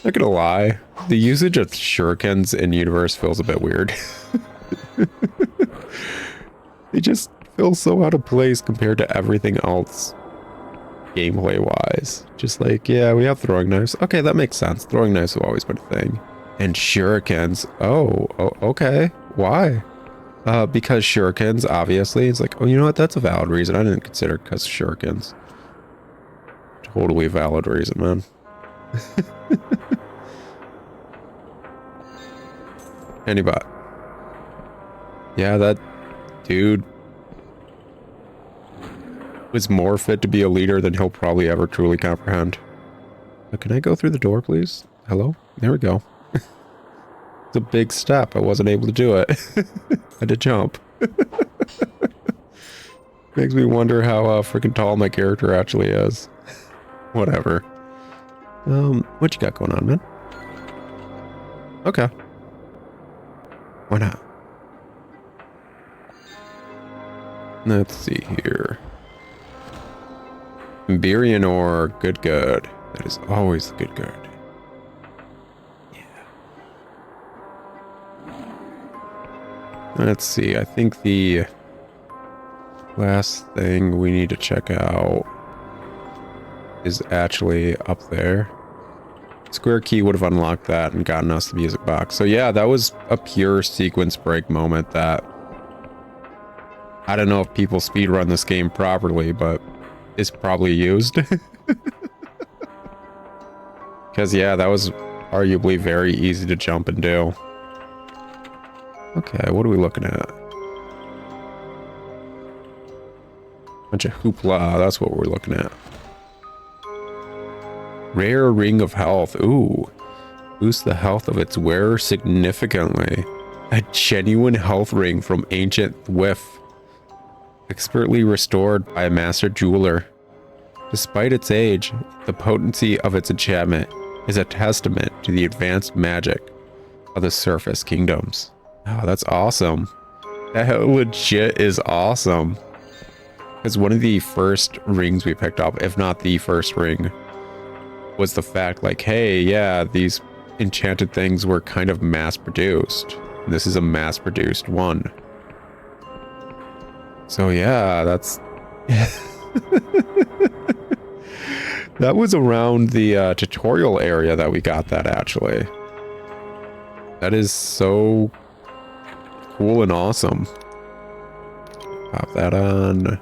Not gonna lie, the usage of shurikens in universe feels a bit weird. They just feel so out of place compared to everything else. Gameplay wise, just like, yeah, we have throwing knives. Okay, that makes sense. Throwing knives have always been a thing. And shurikens. Oh, okay. Why? Because shurikens, obviously. It's like, oh, you know what? That's a valid reason. I didn't consider because shurikens. Totally valid reason, man. Anybot. Yeah, that dude was more fit to be a leader than he'll probably ever truly comprehend. Can I go through the door, please? Hello? There we go. It's a big step. I wasn't able to do it. I had to jump. Makes me wonder how freaking tall my character actually is. Whatever. What you got going on, man? Okay. Why not? Let's see here. Iberian ore, good. That is always good. Yeah. Let's see, I think the last thing we need to check out is actually up there. Square key would have unlocked that and gotten us the music box. So yeah, that was a pure sequence break moment that I don't know if people speedrun this game properly, but is probably used. Because yeah, that was arguably very easy to jump and do. Okay, what are we looking at? Bunch of hoopla, that's what we're looking at. Rare ring of health. Ooh. Boost the health of its wearer significantly. A genuine health ring from ancient Thwif. Expertly restored by a master jeweler. Despite its age, the potency of its enchantment is a testament to the advanced magic of the surface kingdoms. Oh, that's awesome. That legit is awesome. Because one of the first rings we picked up, if not the first ring, was the fact like, hey, yeah, these enchanted things were kind of mass-produced. This is a mass-produced one. So yeah, that's... That was around the tutorial area that we got that, actually. That is so cool and awesome. Pop that on.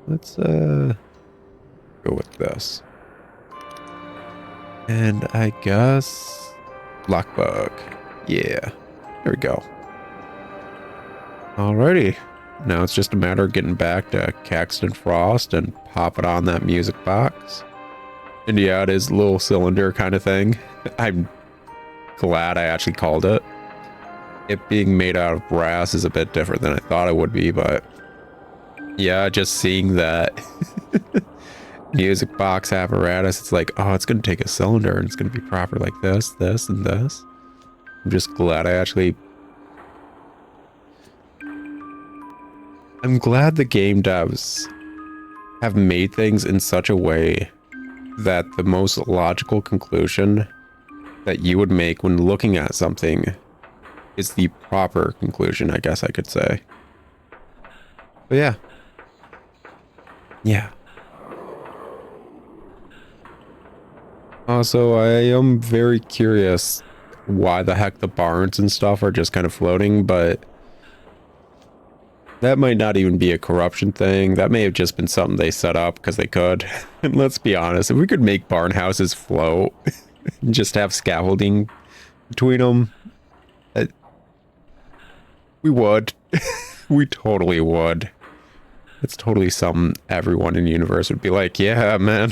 Let's go with this. And I guess Lockbug. Yeah. There we go. Alrighty. Now it's just a matter of getting back to Caxton Frost and popping on that music box. And yeah, it is a little cylinder kind of thing. I'm glad I actually called it. It being made out of brass is a bit different than I thought it would be, but yeah, just seeing that music box apparatus, it's like, oh, it's going to take a cylinder and it's going to be proper like this, this, and this. I'm just glad I'm glad the game devs have made things in such a way that the most logical conclusion that you would make when looking at something is the proper conclusion, I guess I could say. But yeah. Yeah. Also, I am very curious why the heck the barns and stuff are just kind of floating, but that might not even be a corruption thing. That may have just been something they set up because they could. And let's be honest, if we could make barn houses float and just have scaffolding between them, we would. We totally would. It's totally something everyone in the universe would be like, yeah, man.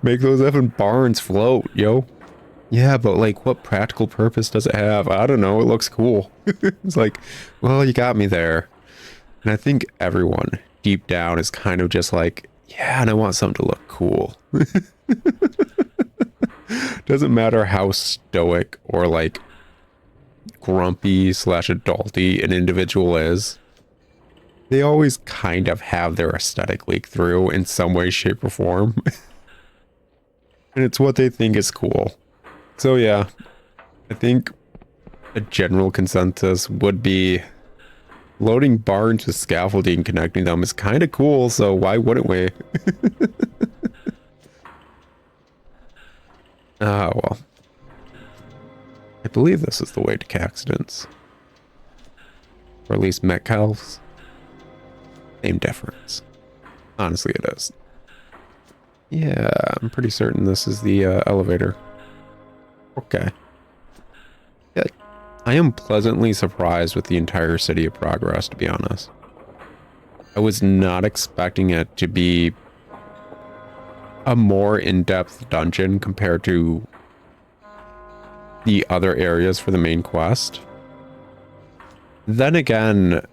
Make those effing barns float, yo. Yeah, but like, what practical purpose does it have? I don't know. It looks cool. It's like, well, you got me there. And I think everyone deep down is kind of just like, yeah, and I want something to look cool. Doesn't matter how stoic or like grumpy / adulty an individual is. They always kind of have their aesthetic leak through in some way, shape, or form. And it's what they think is cool. So yeah, I think a general consensus would be loading barns with scaffolding and connecting them is kind of cool, so why wouldn't we? Ah, well. I believe this is the way to Caxton's. Or at least Metcalf's. Same difference. Honestly, it is. Yeah, I'm pretty certain this is the elevator. Okay. Yeah, I am pleasantly surprised with the entire City of Progress, to be honest. I was not expecting it to be a more in-depth dungeon compared to the other areas for the main quest. Then again,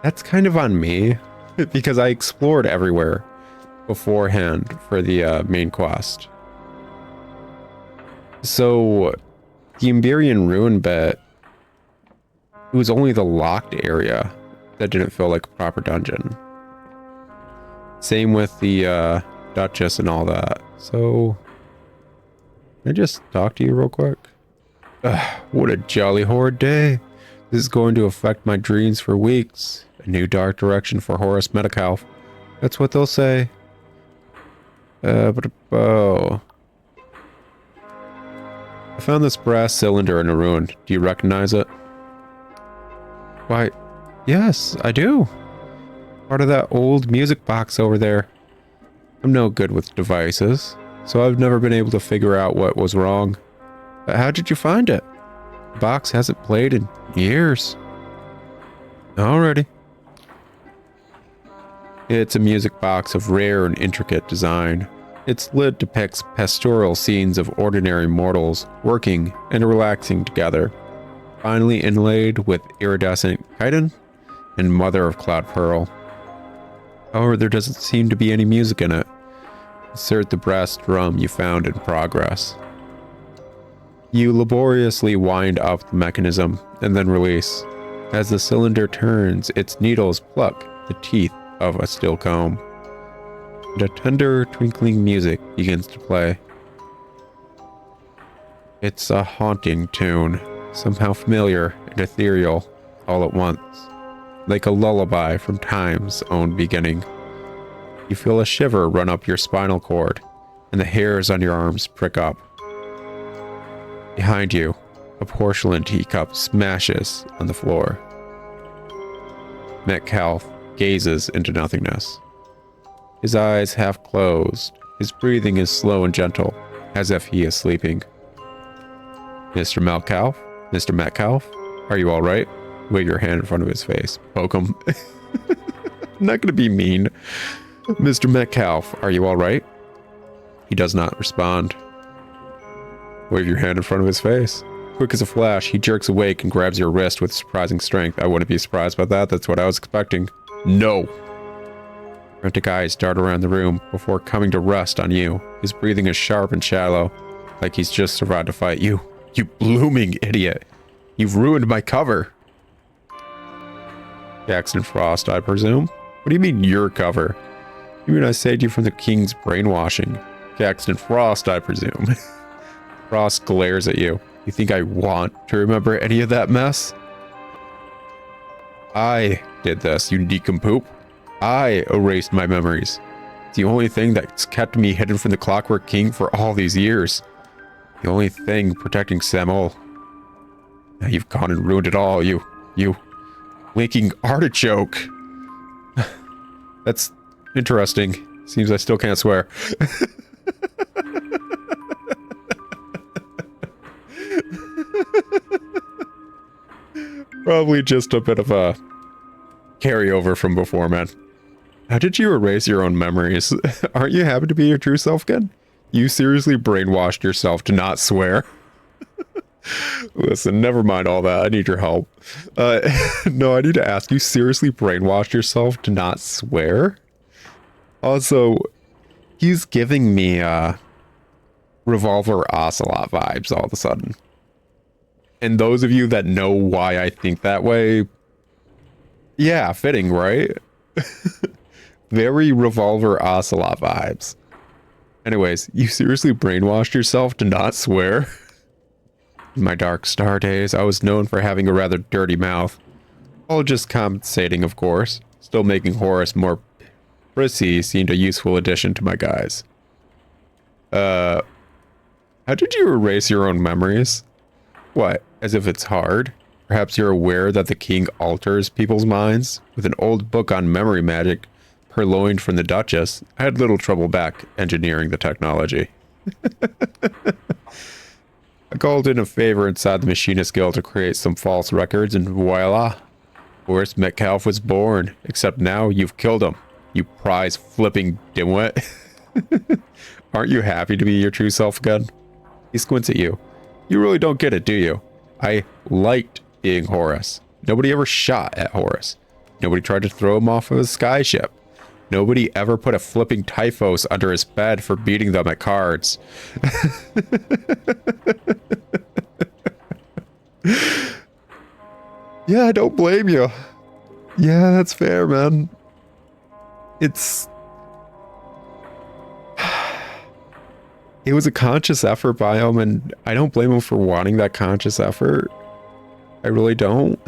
that's kind of on me, because I explored everywhere beforehand for the main quest. So, the Emberian Ruin bit, it was only the locked area that didn't feel like a proper dungeon. Same with the Duchess and all that. So, can I just talk to you real quick? What a jolly horrid day. This is going to affect my dreams for weeks. A new dark direction for Horace Metcalf. That's what they'll say. Oh. I found this brass cylinder in a ruin. Do you recognize it? Why, yes, I do. Part of that old music box over there. I'm no good with devices, so I've never been able to figure out what was wrong. How did you find it? The box hasn't played in years. Alrighty. It's a music box of rare and intricate design. Its lid depicts pastoral scenes of ordinary mortals working and relaxing together, finely inlaid with iridescent chitin and mother of cloud pearl. However, there doesn't seem to be any music in it. Insert the brass drum you found in progress. You laboriously wind up the mechanism and then release. As the cylinder turns, its needles pluck the teeth of a steel comb, and a tender, twinkling music begins to play. It's a haunting tune, somehow familiar and ethereal all at once, like a lullaby from time's own beginning. You feel a shiver run up your spinal cord, and the hairs on your arms prick up. Behind you, a porcelain teacup smashes on the floor. Metcalf gazes into nothingness. His eyes half closed. His breathing is slow and gentle, as if he is sleeping. Mr. Metcalf? Mr. Metcalf? Are you all right? Wave your hand in front of his face. Poke him. I'm not going to be mean. Mr. Metcalf, are you all right? He does not respond. Wave your hand in front of his face. Quick as a flash, he jerks awake and grabs your wrist with surprising strength. I wouldn't be surprised by that. That's what I was expecting. No! Frantic eyes dart around the room before coming to rest on you. His breathing is sharp and shallow, like he's just survived a fight. You blooming idiot. You've ruined my cover. Caxton Frost, I presume? What do you mean your cover? You mean I saved you from the king's brainwashing? Caxton Frost, I presume. Frost glares at you. You think I want to remember any of that mess? I did this, you nincompoop. I erased my memories. It's the only thing that's kept me hidden from the Clockwork King for all these years. The only thing protecting Samuel. Now you've gone and ruined it all, you winking artichoke. That's interesting. Seems I still can't swear. Probably just a bit of a carryover from before, man. How did you erase your own memories? Aren't you happy to be your true self again? You seriously brainwashed yourself to not swear? Listen, never mind all that. I need your help. No, I need to ask, you seriously brainwashed yourself to not swear? Also, he's giving me Revolver Ocelot vibes all of a sudden. And those of you that know why I think that way, yeah, fitting, right? Very Revolver Ocelot vibes. Anyways, you seriously brainwashed yourself to not swear? In my dark star days, I was known for having a rather dirty mouth. All just compensating, of course. Still making Horace more prissy seemed a useful addition to my guise. How did you erase your own memories? What, as if it's hard? Perhaps you're aware that the king alters people's minds? With an old book on memory magic purloined from the Duchess, I had little trouble back engineering the technology. I called in a favor inside the Machinist Guild to create some false records, and voila! Horace Metcalf was born, except now you've killed him, you prize-flipping dimwit. Aren't you happy to be your true self again? He squints at you. You really don't get it, do you? I liked being Horace. Nobody ever shot at Horace. Nobody tried to throw him off of a skyship. Nobody ever put a flipping typhus under his bed for beating them at cards. Yeah, I don't blame you. Yeah, that's fair, man. It was a conscious effort by him, and I don't blame him for wanting that conscious effort. I really don't.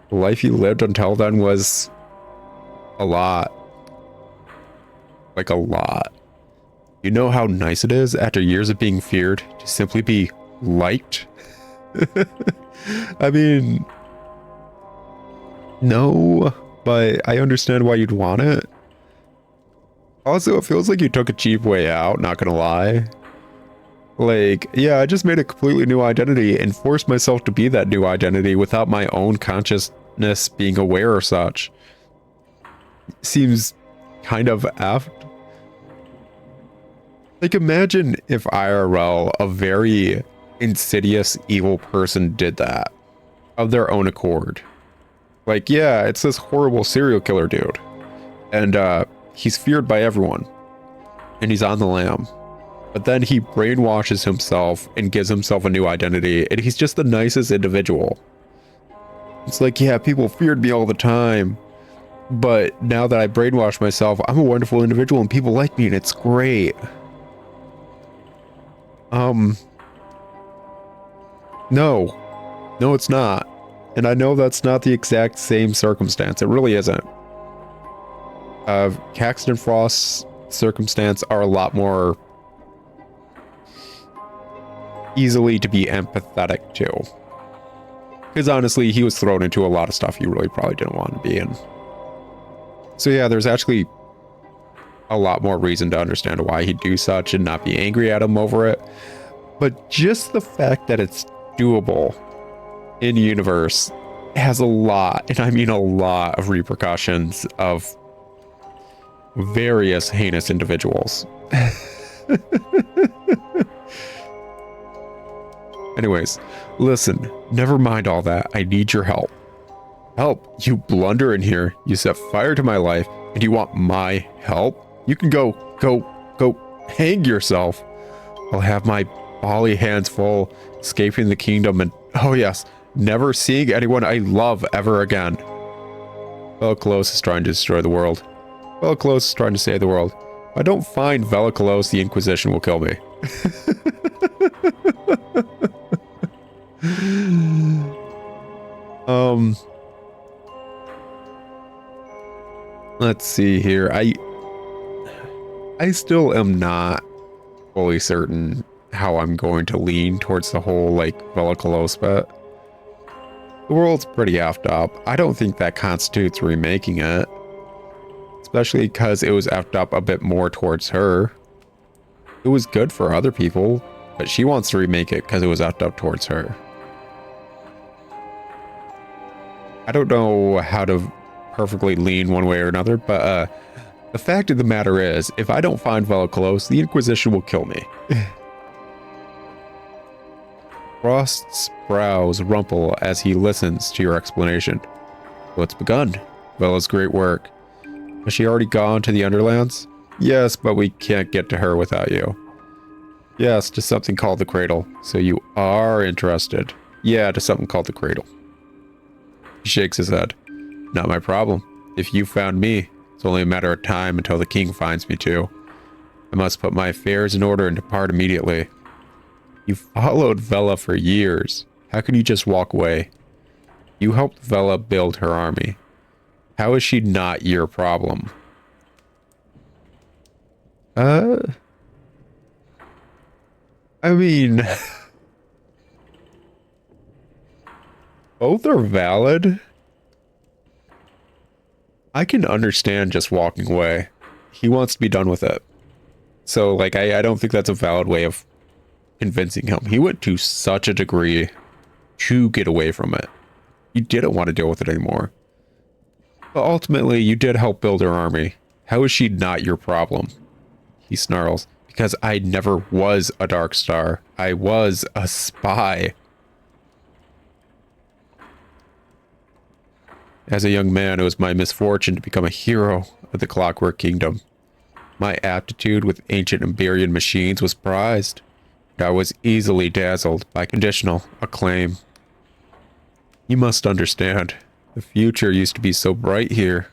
The life he lived until then was a lot. Like a lot. You know how nice it is after years of being feared to simply be liked? I mean, no, but I understand why you'd want it. Also, it feels like you took a cheap way out, not gonna lie. Like, yeah, I just made a completely new identity and forced myself to be that new identity without my own consciousness being aware or such. Seems kind of effed. Like, imagine if IRL, a very insidious, evil person did that of their own accord. Like, yeah, it's this horrible serial killer dude. And, he's feared by everyone. And he's on the lam. But then he brainwashes himself and gives himself a new identity. And he's just the nicest individual. It's like, yeah, people feared me all the time. But now that I brainwashed myself, I'm a wonderful individual and people like me and it's great. No. No, it's not. And I know that's not the exact same circumstance. It really isn't. Caxton Frost's circumstance are a lot more easily to be empathetic to. Because honestly, he was thrown into a lot of stuff he really probably didn't want to be in. So yeah, there's actually a lot more reason to understand why he'd do such and not be angry at him over it. But just the fact that it's doable in universe has a lot, and I mean a lot, of repercussions of various heinous individuals. Anyways, listen, never mind all that. I need your help. Help, you blunder in here. You set fire to my life, and you want my help? You can go hang yourself. I'll have my bally hands full, escaping the kingdom, and oh yes, never seeing anyone I love ever again. Velocalose is trying to destroy the world. Velocalose is trying to save the world. If I don't find Velocalose, the Inquisition will kill me. Let's see here. I still am not fully certain how I'm going to lean towards the whole, like, Velocalose bit. The world's pretty effed up. I don't think that constitutes remaking it. Especially because it was effed up a bit more towards her. It was good for other people, but she wants to remake it because it was effed up towards her. I don't know how to perfectly lean one way or another, but the fact of the matter is, if I don't find Velocalose, the Inquisition will kill me. Frost's brows rumple as he listens to your explanation. Well, it's begun. Vela's great work. Has she already gone to the Underlands? Yes, but we can't get to her without you. Yes, to something called the Cradle. So you are interested. Yeah, to something called the Cradle. He shakes his head. Not my problem. If you found me, it's only a matter of time until the king finds me too. I must put my affairs in order and depart immediately. You followed Vela for years. How can you just walk away? You helped Vela build her army. How is she not your problem? I mean, both are valid. I can understand just walking away. He wants to be done with it. So, like, I don't think that's a valid way of convincing him. He went to such a degree to get away from it. He didn't want to deal with it anymore. But ultimately, you did help build her army. How is she not your problem? He snarls. Because I never was a Dark Star. I was a spy. As a young man, it was my misfortune to become a hero of the Clockwork Kingdom. My aptitude with ancient Iberian machines was prized. I was easily dazzled by conditional acclaim. You must understand, the future used to be so bright here.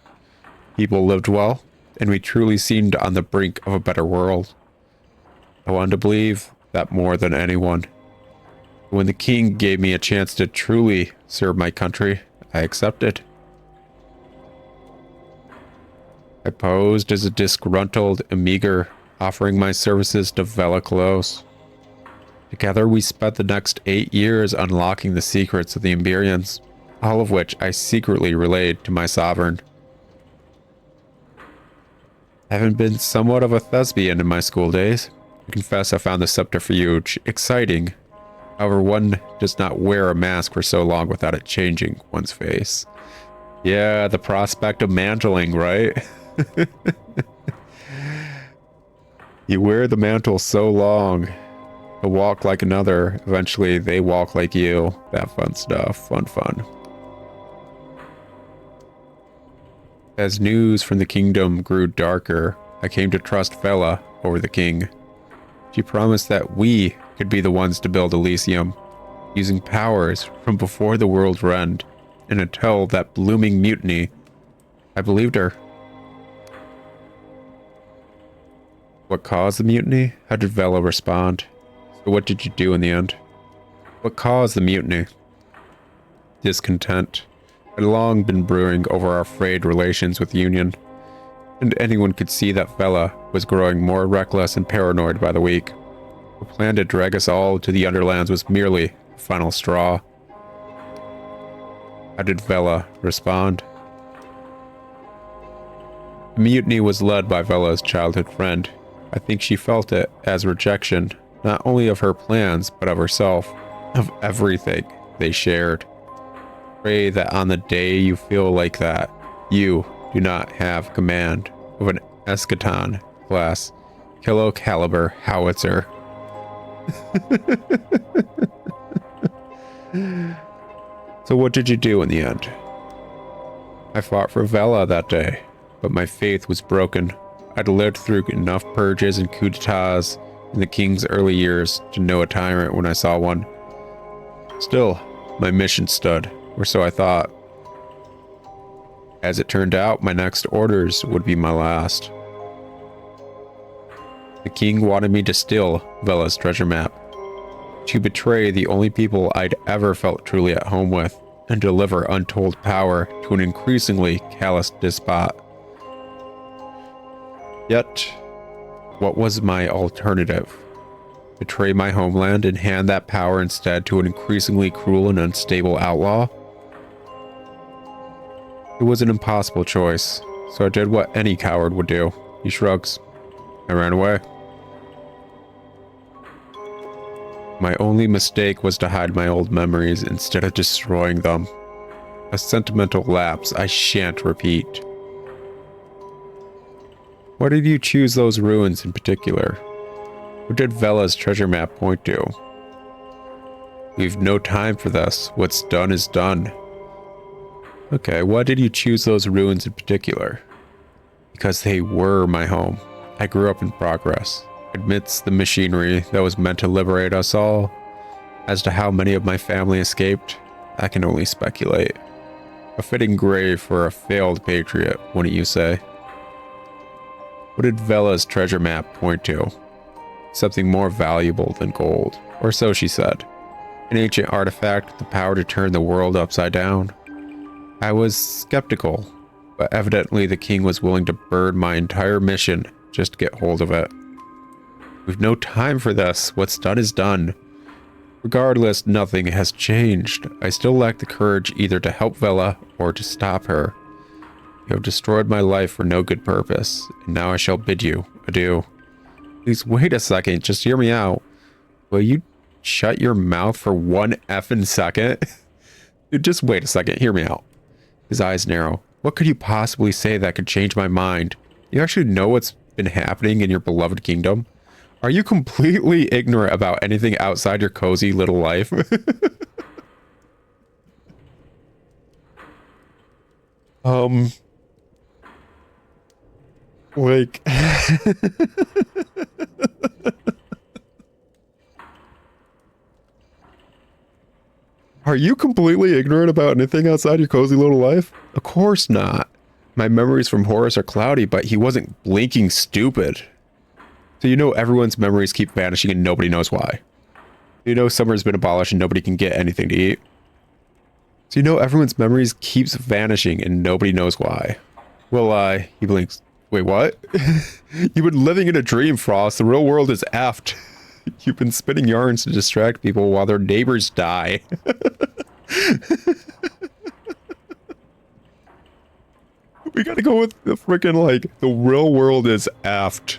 People lived well, and we truly seemed on the brink of a better world. I wanted to believe that more than anyone. When the king gave me a chance to truly serve my country, I accepted. I posed as a disgruntled Amigar, offering my services to Velocalose. Together we spent the next 8 years unlocking the secrets of the Iberians, all of which I secretly relayed to my sovereign. Having been somewhat of a thespian in my school days, I confess I found the subterfuge exciting. However, one does not wear a mask for so long without it changing one's face. Yeah, the prospect of mantling, right? You wear the mantle so long, to walk like another, eventually they walk like you. That fun stuff. Fun. As news from the kingdom grew darker, I came to trust Vela over the king. She promised that we could be the ones to build Elysium, using powers from before the world's end, and until that blooming mutiny, I believed her. What caused the mutiny? How did Vela respond? So what did you do in the end? What caused the mutiny? Discontent had long been brewing over our frayed relations with Union, and anyone could see that Vela was growing more reckless and paranoid by the week. Her plan to drag us all to the Underlands was merely a final straw. How did Vela respond? The mutiny was led by Vela's childhood friend. I think she felt it as rejection, not only of her plans, but of herself, of everything they shared. Pray that on the day you feel like that, you do not have command of an eschaton class kilo caliber howitzer. So what did you do in the end? I fought for Vela that day, but my faith was broken. I'd lived through enough purges and coups d'etats in the king's early years to know a tyrant when I saw one. Still, my mission stood, or so I thought. As it turned out, my next orders would be my last. The king wanted me to steal Vela's treasure map, to betray the only people I'd ever felt truly at home with, and deliver untold power to an increasingly callous despot. Yet, what was my alternative? Betray my homeland and hand that power instead to an increasingly cruel and unstable outlaw? It was an impossible choice, so I did what any coward would do. He shrugs. I ran away. My only mistake was to hide my old memories instead of destroying them. A sentimental lapse I shan't repeat. Why did you choose those ruins in particular? What did Vela's treasure map point to? We've no time for this. What's done is done. Okay, why did you choose those ruins in particular? Because they were my home. I grew up in progress, amidst the machinery that was meant to liberate us all. As to how many of my family escaped, I can only speculate. A fitting grave for a failed patriot, wouldn't you say? What did Vela's treasure map point to? Something more valuable than gold, or so she said. An ancient artifact with the power to turn the world upside down. I was skeptical, but evidently the king was willing to burn my entire mission just to get hold of it. We've no time for this. What's done is done. Regardless, nothing has changed. I still lack the courage either to help Vela or to stop her. You have destroyed my life for no good purpose, and now I shall bid you adieu. Please wait a second, just hear me out. Will you shut your mouth for one effing second? Dude, just wait a second, hear me out. His eyes narrow. What could you possibly say that could change my mind? You actually know what's been happening in your beloved kingdom? Are you completely ignorant about anything outside your cozy little life? Like... Are you completely ignorant about anything outside your cozy little life? Of course not. My memories from Horace are cloudy, but he wasn't blinking stupid. So you know everyone's memories keep vanishing and nobody knows why. You know summer's been abolished and nobody can get anything to eat. So you know everyone's memories keeps vanishing and nobody knows why. Well, he blinks. Wait, what? You've been living in a dream, Frost. The real world is effed. You've been spinning yarns to distract people while their neighbors die. We gotta go with the freaking, like, the real world is effed.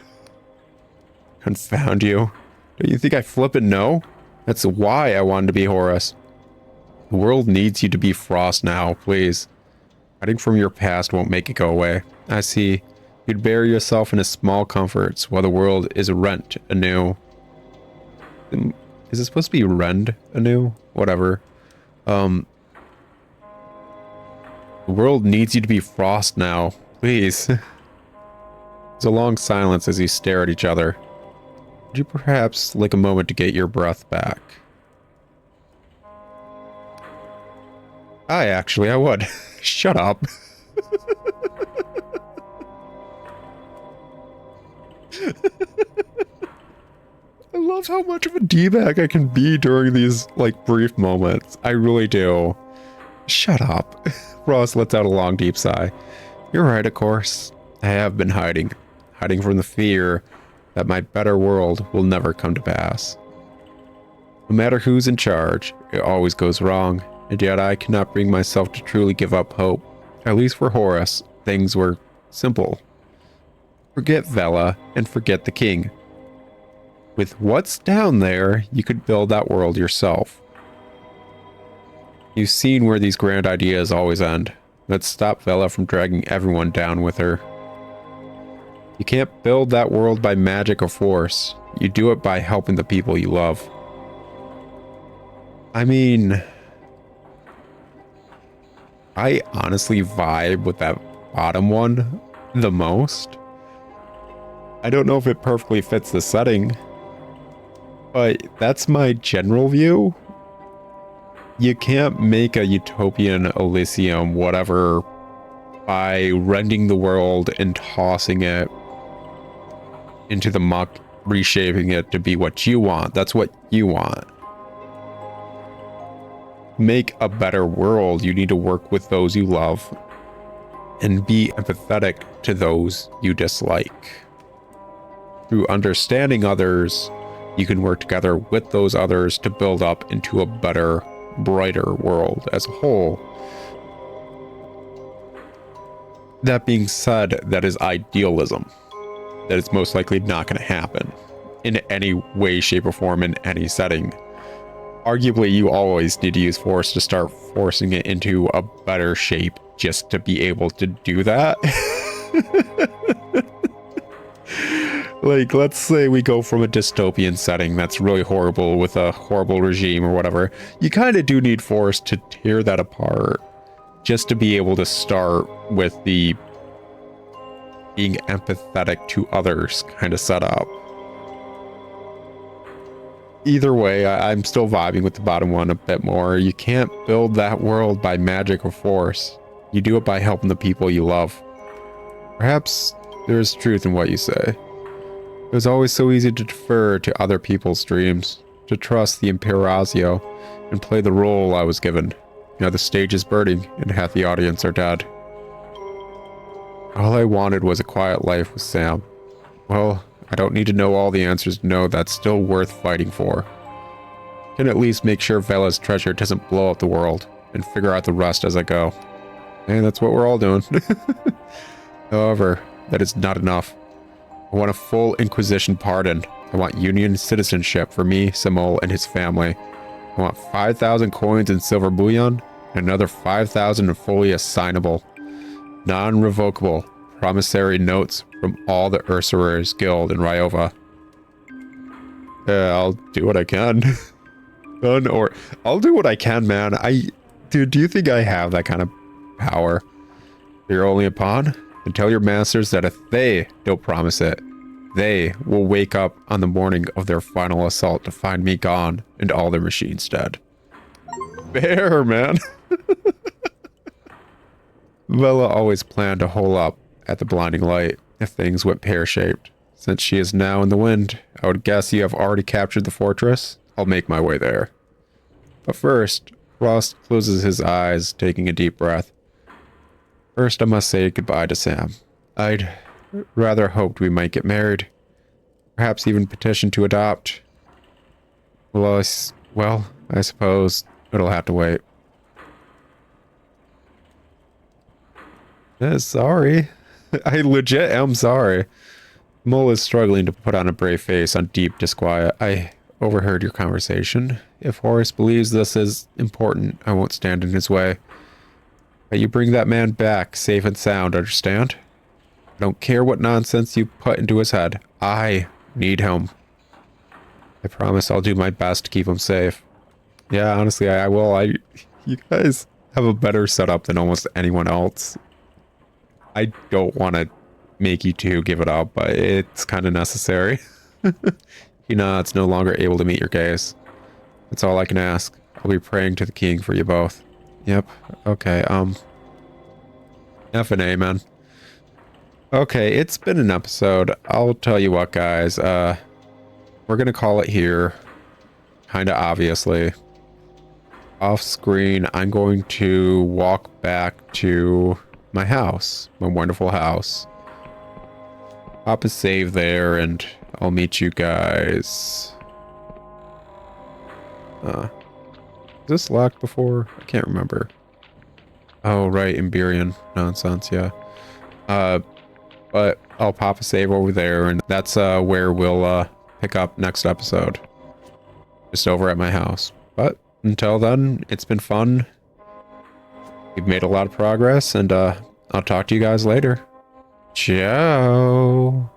Confound you. Do you think I flippin' know? That's why I wanted to be Horace. The world needs you to be Frost now, please. Hiding from your past won't make it go away. I see. You'd bury yourself in a small comforts while the world is rent anew. Is it supposed to be rend anew? Whatever. The world needs you to be Frost now. Please. There's a long silence as you stare at each other. Would you perhaps like a moment to get your breath back? I would. Shut up. I love how much of a D-bag I can be during these, like, brief moments. I really do. Shut up. Ross lets out a long, deep sigh. You're right, of course. I have been hiding. Hiding from the fear that my better world will never come to pass. No matter who's in charge, it always goes wrong, and yet I cannot bring myself to truly give up hope. At least for Horace, things were simple. Forget Vela, and forget the king. With what's down there, you could build that world yourself. You've seen where these grand ideas always end. Let's stop Vela from dragging everyone down with her. You can't build that world by magic or force. You do it by helping the people you love. I mean, I honestly vibe with that bottom one the most. I don't know if it perfectly fits the setting, but that's my general view. You can't make a utopian Elysium, whatever, by rending the world and tossing it into the muck, reshaping it to be what you want. That's what you want. Make a better world, you need to work with those you love and be empathetic to those you dislike. Through understanding others, you can work together with those others to build up into a better, brighter world as a whole. That being said, that is idealism. That is most likely not going to happen in any way, shape, or form in any setting. Arguably, you always need to use force to start forcing it into a better shape just to be able to do that. Like, let's say we go from a dystopian setting that's really horrible with a horrible regime or whatever. You kind of do need force to tear that apart just to be able to start with the being empathetic to others kind of setup. Either way, I'm still vibing with the bottom one a bit more. You can't build that world by magic or force. You do it by helping the people you love. Perhaps there is truth in what you say. It was always so easy to defer to other people's dreams, to trust the imperazio, and play the role I was given. Now the stage is burning, and half the audience are dead. All I wanted was a quiet life with Sam. Well, I don't need to know all the answers to know that's still worth fighting for. Can at least make sure Vela's treasure doesn't blow up the world, and figure out the rest as I go. And that's what we're all doing. However, that is not enough. I want a full Inquisition pardon. I want Union citizenship for me, Simul, and his family. I want 5,000 coins in silver bullion, and another 5,000 in fully assignable, non-revocable, promissory notes from all the Usurers Guild in Ryova. Yeah, I'll do what I can. Or I'll do what I can, man. Dude, do you think I have that kind of power? You're only a pawn? And tell your masters that if they don't promise it, they will wake up on the morning of their final assault to find me gone and all their machines dead. Fair, man. Vela always planned to hole up at the blinding light if things went pear-shaped. Since she is now in the wind, I would guess you have already captured the fortress. I'll make my way there. But first, Frost closes his eyes, taking a deep breath. First, I must say goodbye to Sam. I'd rather hoped we might get married. Perhaps even petition to adopt. Well, I suppose it'll have to wait. Sorry. I legit am sorry. Mole is struggling to put on a brave face on deep disquiet. I overheard your conversation. If Horace believes this is important, I won't stand in his way. But you bring that man back, safe and sound, understand? I don't care what nonsense you put into his head. I need him. I promise I'll do my best to keep him safe. Yeah, honestly, I will. You guys have a better setup than almost anyone else. I don't want to make you two give it up, but it's kind of necessary. It's no longer able to meet your gaze. That's all I can ask. I'll be praying to the king for you both. Yep. Okay. F and A, man. Okay, it's been an episode. I'll tell you what, guys. We're gonna call it here. Kinda obviously. Off screen, I'm going to walk back to my house. My wonderful house. Pop a save there, and I'll meet you guys. Was this locked before? I can't remember. Oh, right, Iberian nonsense, yeah. But I'll pop a save over there, and that's where we'll pick up next episode. Just over at my house. But until then, it's been fun. We've made a lot of progress, and I'll talk to you guys later. Ciao.